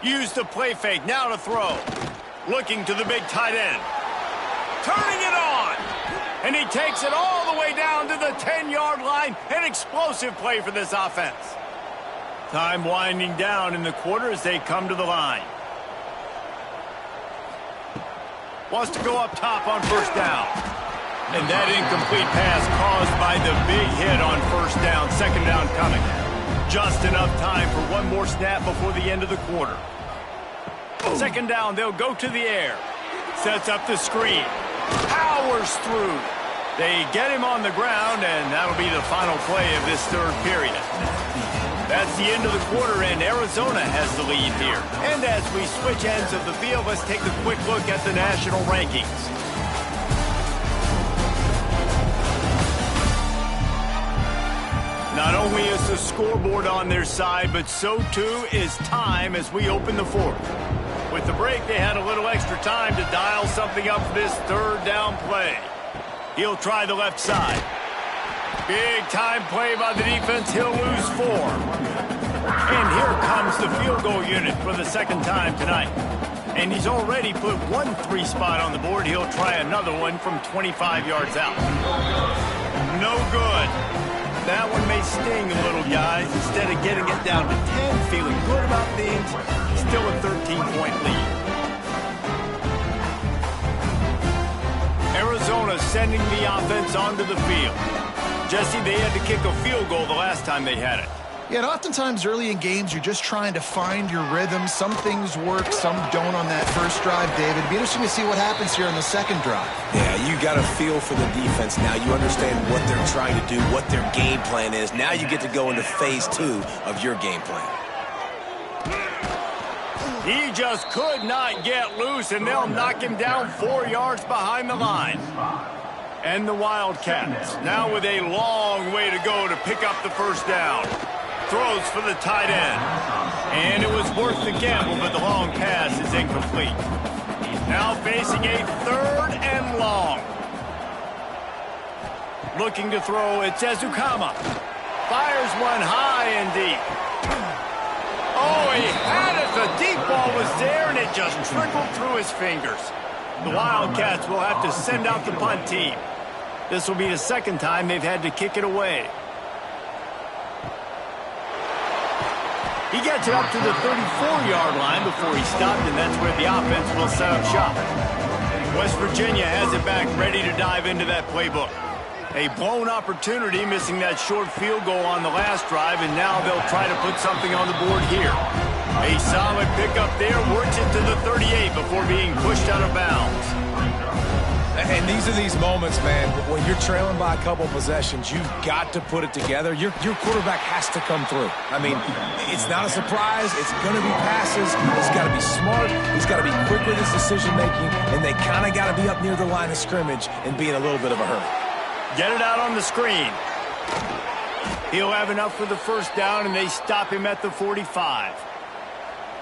Use the play fake, now to throw. Looking to the big tight end. Turning it on. And he takes it all the way down to the 10-yard line. An explosive play for this offense. Time winding down in the quarter as they come to the line. Wants to go up top on first down. And that incomplete pass caused by the big hit on first down. Second down coming. Just enough time for one more snap before the end of the quarter. Second down, they'll go to the air. Sets up the screen. Powers through. They get him on the ground, and that'll be the final play of this third period. That's the end of the quarter, and Arizona has the lead here. And as we switch ends of the field, let's take a quick look at the national rankings. Not only is the scoreboard on their side, but so too is time as we open the fourth. With the break, they had a little extra time to dial something up for this third down play. He'll try the left side. Big time play by the defense. He'll lose 4. And here comes the field goal unit for the second time tonight. And he's already put one 3 spot on the board. He'll try another one from 25 yards out. No good. That one may sting a little, guys. Instead of getting it down to 10, feeling good about things, still a 13-point lead. Arizona sending the offense onto the field. Jesse, they had to kick a field goal the last time they had it. Yeah, and oftentimes early in games, you're just trying to find your rhythm. Some things work, some don't on that first drive, David. It'd be interesting to see what happens here on the second drive. Yeah, you got a feel for the defense now. You understand what they're trying to do, what their game plan is. Now you get to go into phase 2 of your game plan. He just could not get loose, and they'll knock him down 4 yards behind the line. And the Wildcats now with a long way to go to pick up the first down. Throws for the tight end. And it was worth the gamble, but the long pass is incomplete. Now facing a third and long. Looking to throw, it's Ezukama. Fires one high and deep. Oh, he had it. The deep ball was there, and it just trickled through his fingers. The Wildcats will have to send out the punt team. This will be the second time they've had to kick it away. He gets it up to the 34-yard line before he stopped, and that's where the offense will set up shop. West Virginia has it back, ready to dive into that playbook. A blown opportunity, missing that short field goal on the last drive, and now they'll try to put something on the board here. A solid pickup there, works it to the 38 before being pushed out of bounds. And these are these moments, man, when you're trailing by a couple possessions, you've got to put it together. Your quarterback has to come through. I mean, it's not a surprise. It's going to be passes. He's got to be smart. He's got to be quick with his decision-making, and they kind of got to be up near the line of scrimmage and be in a little bit of a hurry. Get it out on the screen. He'll have enough for the first down, and they stop him at the 45.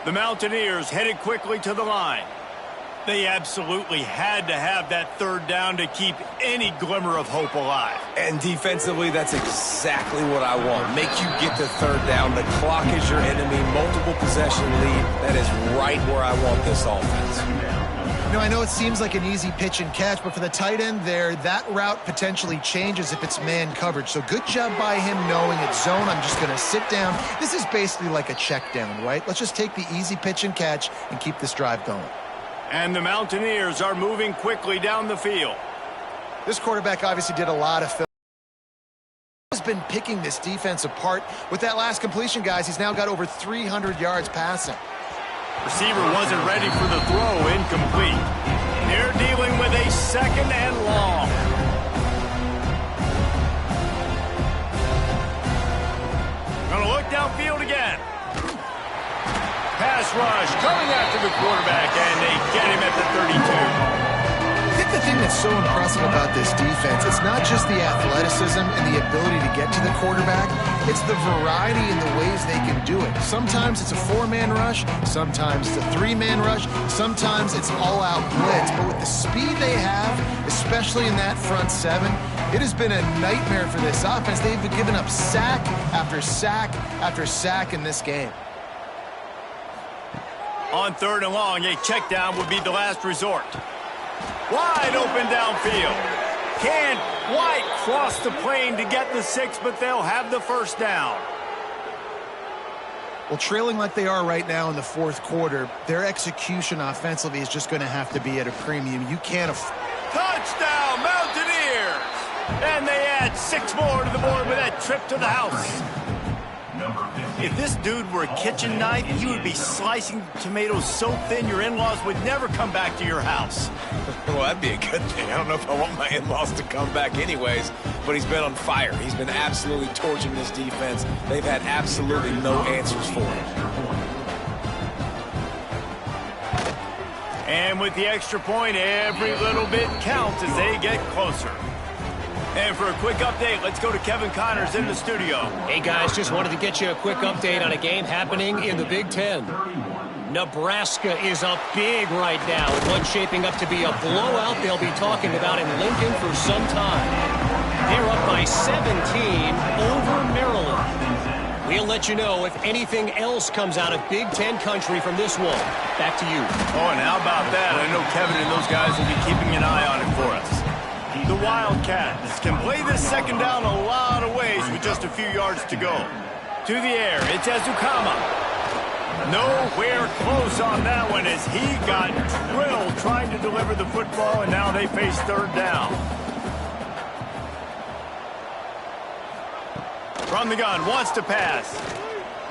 The Mountaineers headed quickly to the line. They absolutely had to have that third down to keep any glimmer of hope alive. And defensively, that's exactly what I want. Make you get the third down. The clock is your enemy. Multiple possession lead. That is right where I want this offense. You know, I know it seems like an easy pitch and catch, but for the tight end there, that route potentially changes if it's man coverage. So good job by him knowing it's zone. I'm just going to sit down. This is basically like a check down, right? Let's just take the easy pitch and catch and keep this drive going. And the Mountaineers are moving quickly down the field. This quarterback obviously did a lot of film. He's been picking this defense apart. With that last completion, guys, he's now got over 300 yards passing. Receiver wasn't ready for the throw, incomplete. They're dealing with a second and long. Gonna look downfield again. Pass rush coming after the quarterback, and they get him at the 32. I think the thing that's so impressive about this defense, it's not just the athleticism and the ability to get to the quarterback, it's the variety in the ways they can do it. Sometimes it's a 4-man rush, sometimes it's a 3-man rush, sometimes it's all-out blitz. But with the speed they have, especially in that front 7, it has been a nightmare for this offense. They've been giving up sack after sack after sack in this game. On third and long, a check down would be the last resort. Wide open downfield. Can White cross the plane to get the 6, but they'll have the first down. Well, trailing like they are right now in the fourth quarter, their execution offensively is just going to have to be at a premium. You can't Touchdown, Mountaineers! And they add 6 more to the board with that trip to the house. If this dude were a kitchen knife, he would be slicing tomatoes so thin your in-laws would never come back to your house. Well, that'd be a good thing. I don't know if I want my in-laws to come back anyways, but he's been on fire. He's been absolutely torching this defense. They've had absolutely no answers for him. And with the extra point, every little bit counts as they get closer. And for a quick update, let's go to Kevin Connors in the studio. Hey, guys, just wanted to get you a quick update on a game happening in the Big Ten. Nebraska is up big right now, with one shaping up to be a blowout they'll be talking about in Lincoln for some time. They're up by 17 over Maryland. We'll let you know if anything else comes out of Big Ten country from this one. Back to you. Oh, and how about that? I know Kevin and those guys will be keeping an eye on it for us. The Wildcats can play this second down a lot of ways with just a few yards to go. To the air, it's Ezukama. Nowhere close on that one as he got drilled trying to deliver the football, and now they face third down. From the gun, wants to pass.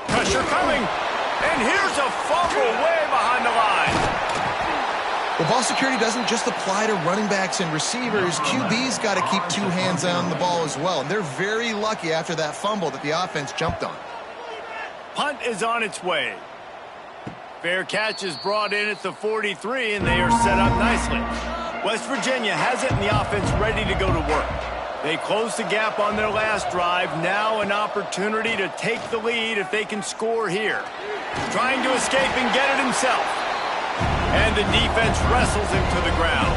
Pressure coming, and here's a fumble way behind the line. Well, ball security doesn't just apply to running backs and receivers. QB's got to keep two hands on the ball as well. And they're very lucky after that fumble that the offense jumped on. Punt is on its way. Fair catch is brought in at the 43, and they are set up nicely. West Virginia has it, and the offense ready to go to work. They closed the gap on their last drive. Now an opportunity to take the lead if they can score here. Trying to escape and get it himself. And the defense wrestles him to the ground.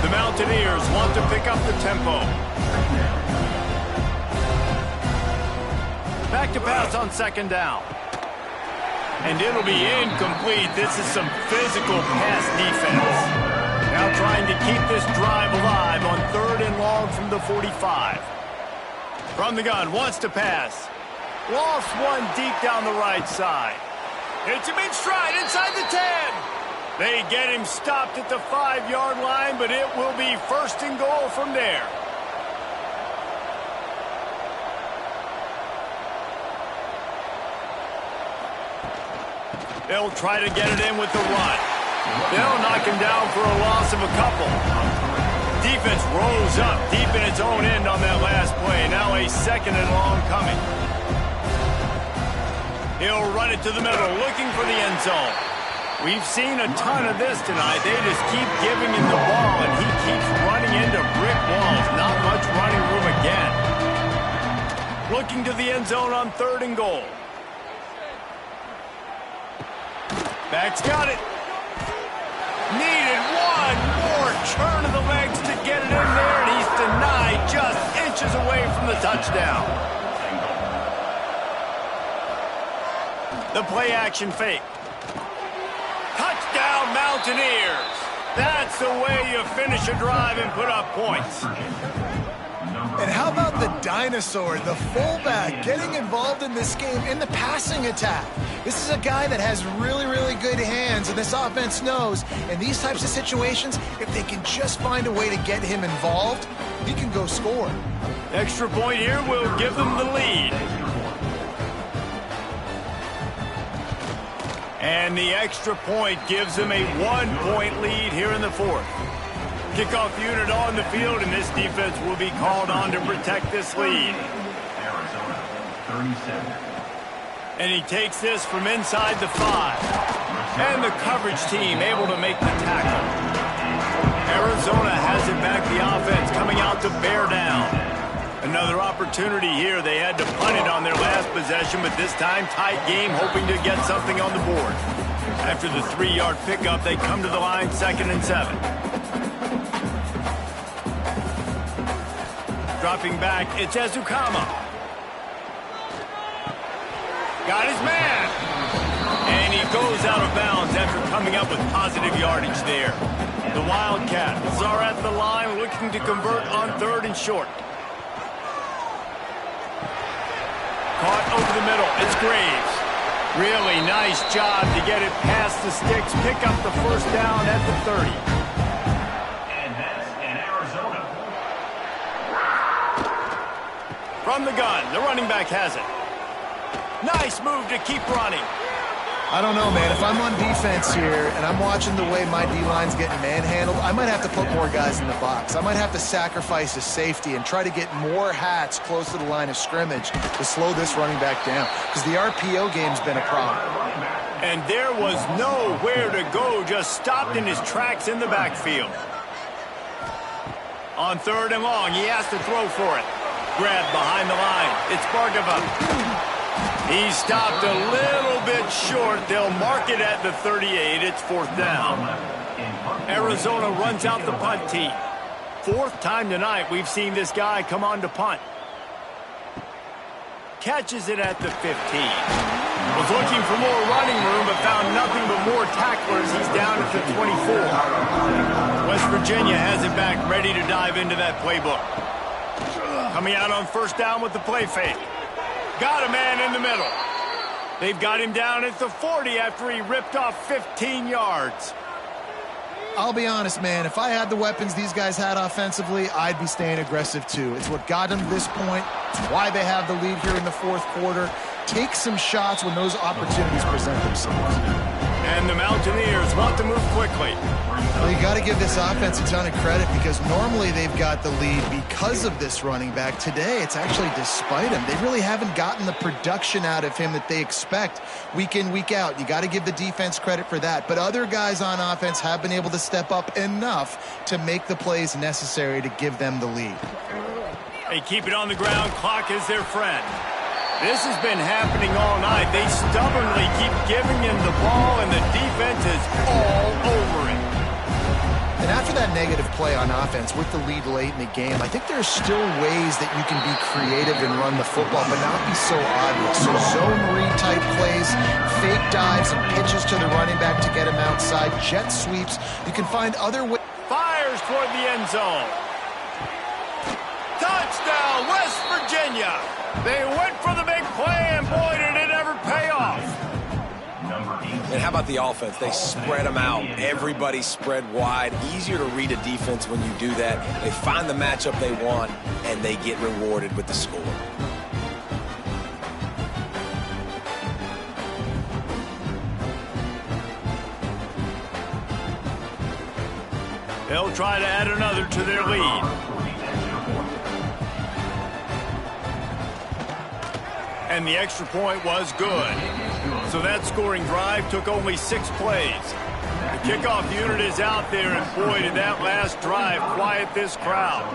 The Mountaineers want to pick up the tempo. Back to pass on second down. And it'll be incomplete. This is some physical pass defense. Now trying to keep this drive alive on third and long from the 45. From the gun, wants to pass. Lost one deep down the right side. Hits him in stride inside the 10. They get him stopped at the 5-yard line, but it will be first and goal from there. They'll try to get it in with the run. They'll knock him down for a loss of a couple. Defense rolls up deep in its own end on that last play. Now a second and long coming. He'll run it to the middle, looking for the end zone. We've seen a ton of this tonight. They just keep giving him the ball, and he keeps running into brick walls. Not much running room again. Looking to the end zone on third and goal. Back's got it. Needed one more turn of the legs to get it in there, and he's denied just inches away from the touchdown. The play action fake. Touchdown Mountaineers. That's the way you finish a drive and put up points. And how about the dinosaur, the fullback, getting involved in this game in the passing attack? This is a guy that has really, really good hands, and this offense knows in these types of situations, if they can just find a way to get him involved, he can go score. Extra point here will give them the lead. And the extra point gives them a 1-point lead here in the fourth. Kickoff unit on the field, and this defense will be called on to protect this lead. Arizona, 37. And he takes this from inside the 5. And the coverage team able to make the tackle. Arizona has it back, the offense coming out to bear down. Another opportunity here. They had to punt it on their last possession, but this time tight game, hoping to get something on the board. After the 3-yard pickup, they come to the line 2nd and 7. Dropping back, it's Ezukama. Got his man. And he goes out of bounds after coming up with positive yardage there. The Wildcats are at the line looking to convert on 3rd and short. Caught over the middle. It's Graves. Really nice job to get it past the sticks. Pick up the first down at the 30. And that's in Arizona. From the gun, the running back has it. Nice move to keep running. I don't know, man. If I'm on defense here and I'm watching the way my D-line's getting manhandled, I might have to put more guys in the box. I might have to sacrifice a safety and try to get more hats close to the line of scrimmage to slow this running back down, because the RPO game's been a problem. And there was nowhere to go, just stopped in his tracks in the backfield. On 3rd and long, he has to throw for it. Grabbed behind the line. It's Bargava. He stopped a little bit short. They'll mark it at the 38. It's 4th down. Arizona runs out the punt team. 4th time tonight we've seen this guy come on to punt. Catches it at the 15. Was looking for more running room, but found nothing but more tacklers. He's down at the 24. West Virginia has it back, ready to dive into that playbook. Coming out on 1st down with the play fake. Got a man in the middle. They've got him down at the 40 after he ripped off 15 yards. I'll be honest, man. If I had the weapons these guys had offensively, I'd be staying aggressive too. It's what got them to this point. It's why they have the lead here in the 4th quarter. Take some shots when those opportunities present themselves. And the Mountaineers want to move quickly. Well, you got to give this offense a ton of credit because normally they've got the lead because of this running back. Today, it's actually despite him. They really haven't gotten the production out of him that they expect week in, week out. You got to give the defense credit for that. But other guys on offense have been able to step up enough to make the plays necessary to give them the lead. They keep it on the ground. Clock is their friend. This has been happening all night. They stubbornly keep giving him the ball, and the defense is all over him. And after that negative play on offense with the lead late in the game, I think there's still ways that you can be creative and run the football, but not be so obvious. So zone read type plays, fake dives and pitches to the running back to get him outside, jet sweeps. You can find other ways. Fires toward the end zone. Touchdown, West Virginia. They went for the big play, and boy, did it ever pay off. And how about the offense? They spread them out. Everybody spread wide. Easier to read a defense when you do that. They find the matchup they want, and they get rewarded with the score. They'll try to add another to their lead. And the extra point was good. So that scoring drive took only 6 plays. The kickoff unit is out there, and boy, did that last drive quiet this crowd.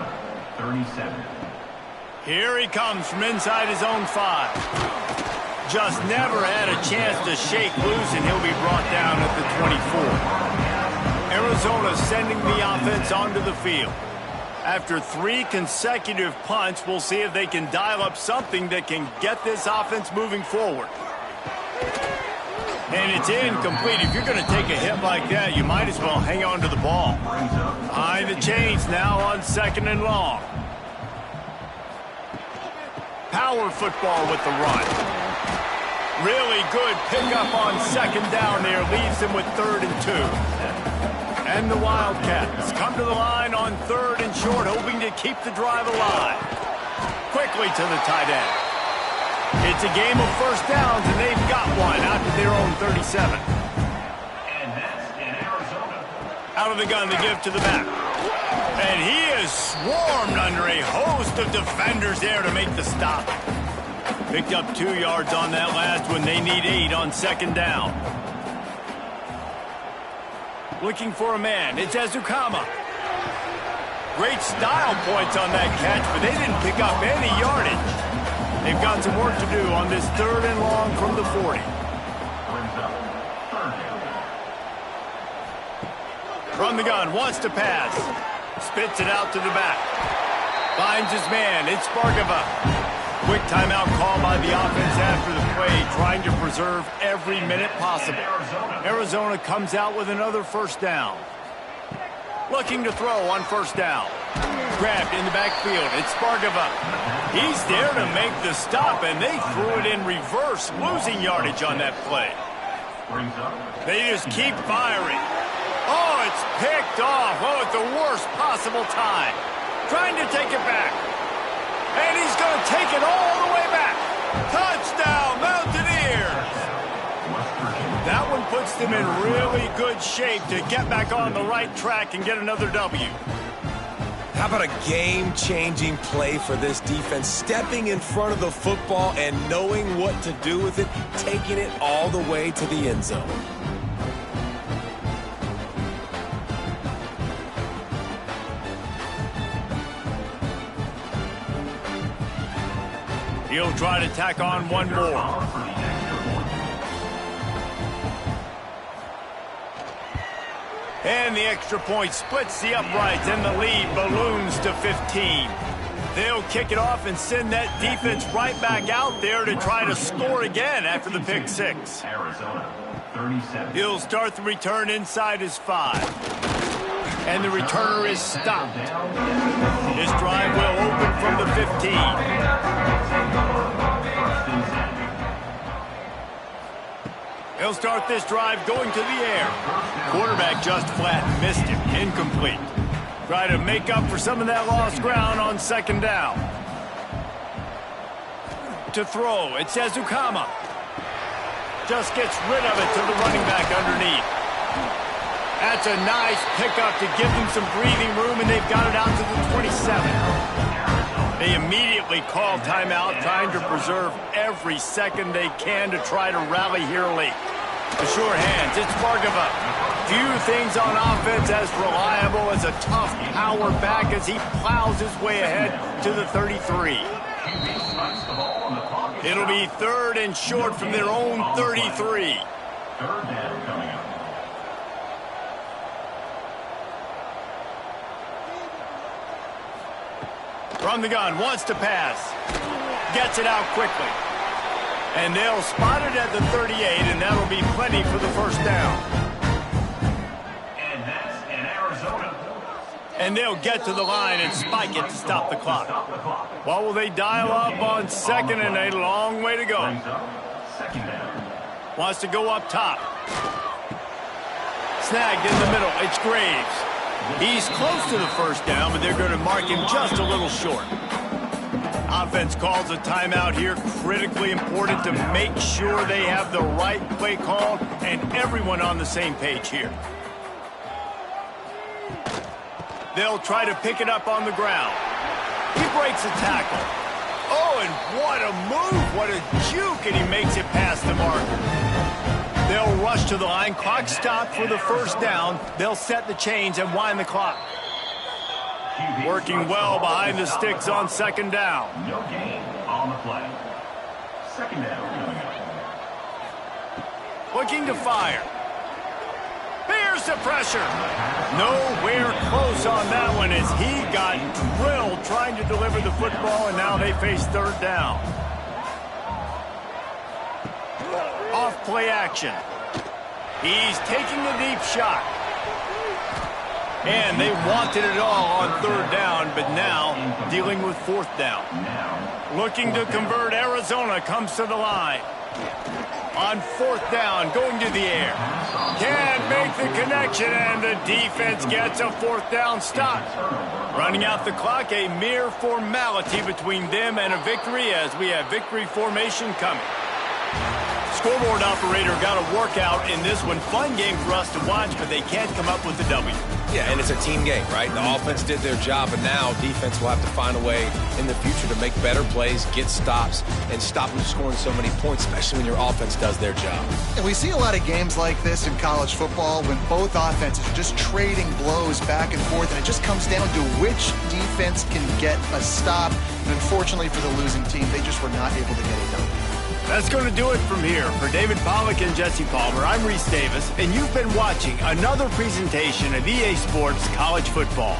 37. Here he comes from inside his own 5. Just never had a chance to shake loose, and he'll be brought down at the 24. Arizona sending the offense onto the field. After 3 consecutive punts, we'll see if they can dial up something that can get this offense moving forward. And it's incomplete. If you're going to take a hit like that, you might as well hang on to the ball. Behind the chains now on 2nd and long. Power football with the run. Really good pickup on 2nd down there. Leaves them with 3rd and 2. And the Wildcats come to the line on 3rd and short, hoping to keep the drive alive. Quickly to the tight end. It's a game of 1st downs, and they've got one out to their own 37. And that's in Arizona. Out of the gun, the give to the back. And he is swarmed under a host of defenders there to make the stop. Picked up 2 yards on that last one. They need 8 on 2nd down. Looking for a man. It's Ezukama. Great style points on that catch, but they didn't pick up any yardage. They've got some work to do on this 3rd and long from the 40. From the gun, wants to pass. Spits it out to the back. Finds his man. It's Bargava. Quick timeout call by the offense after the play, trying to preserve every minute possible. Arizona comes out with another 1st down. Looking to throw on 1st down. Grabbed in the backfield. It's Bargava. He's there to make the stop, and they threw it in reverse, losing yardage on that play. They just keep firing. Oh, it's picked off. Oh, at the worst possible time. Trying to take it back. And he's going to take it all the way back. Touchdown, Mountaineers! That one puts them in really good shape to get back on the right track and get another W. How about a game-changing play for this defense? Stepping in front of the football and knowing what to do with it, taking it all the way to the end zone. He'll try to tack on one more. And the extra point splits the uprights, and the lead balloons to 15. They'll kick it off and send that defense right back out there to try to score again after the pick six. Arizona, 37. He'll start the return inside his 5. And the returner is stopped. This drive will open from the 15. He'll start this drive going to the air. Quarterback just flat missed him. Incomplete. Try to make up for some of that lost ground on second down. To throw, it says Ukama. Just gets rid of it to the running back underneath. That's a nice pickup to give them some breathing room, and they've got it out to the 27. They immediately call timeout, trying to preserve every second they can to try to rally here late. The sure hands, it's Bargava. Few things on offense as reliable as a tough power back as he plows his way ahead to the 33. It'll be 3rd and short from their own 33. Third down coming up. From the gun, wants to pass. Gets it out quickly. And they'll spot it at the 38, and that'll be plenty for the first down. And that's in Arizona. And they'll get to the line and spike it to stop the clock. What will they dial up on second, and a long way to go. Second down. Wants to go up top. Snagged in the middle. It's Graves. He's close to the first down, but they're going to mark him just a little short. Offense calls a timeout here. Critically important to make sure they have the right play called and everyone on the same page here. They'll try to pick it up on the ground. He breaks a tackle. Oh, and what a move. What a juke, and he makes it past the marker. They'll rush to the line. Clock stopped for the first down. They'll set the chains and wind the clock. Working well behind the sticks on second down. No gain on the play. Second down coming up. Looking to fire. Here's the pressure. Nowhere close on that one as he got drilled trying to deliver the football, and now they face third down. Off play action. He's taking the deep shot. And they wanted it all on third down, but now dealing with fourth down. Looking to convert, Arizona comes to the line. On fourth down, going to the air. Can't make the connection, and the defense gets a fourth down stop. Running out the clock, a mere formality between them and a victory as we have victory formation coming. Scoreboard operator got a workout in this one. Fun game for us to watch, but they can't come up with the W. Yeah, and it's a team game, right? The offense did their job, and now defense will have to find a way in the future to make better plays, get stops, and stop them scoring so many points, especially when your offense does their job. And we see a lot of games like this in college football when both offenses are just trading blows back and forth, and it just comes down to which defense can get a stop. And unfortunately for the losing team, they just were not able to get it done. That's going to do it from here. For David Pollack and Jesse Palmer, I'm Reese Davis, and you've been watching another presentation of EA Sports College Football.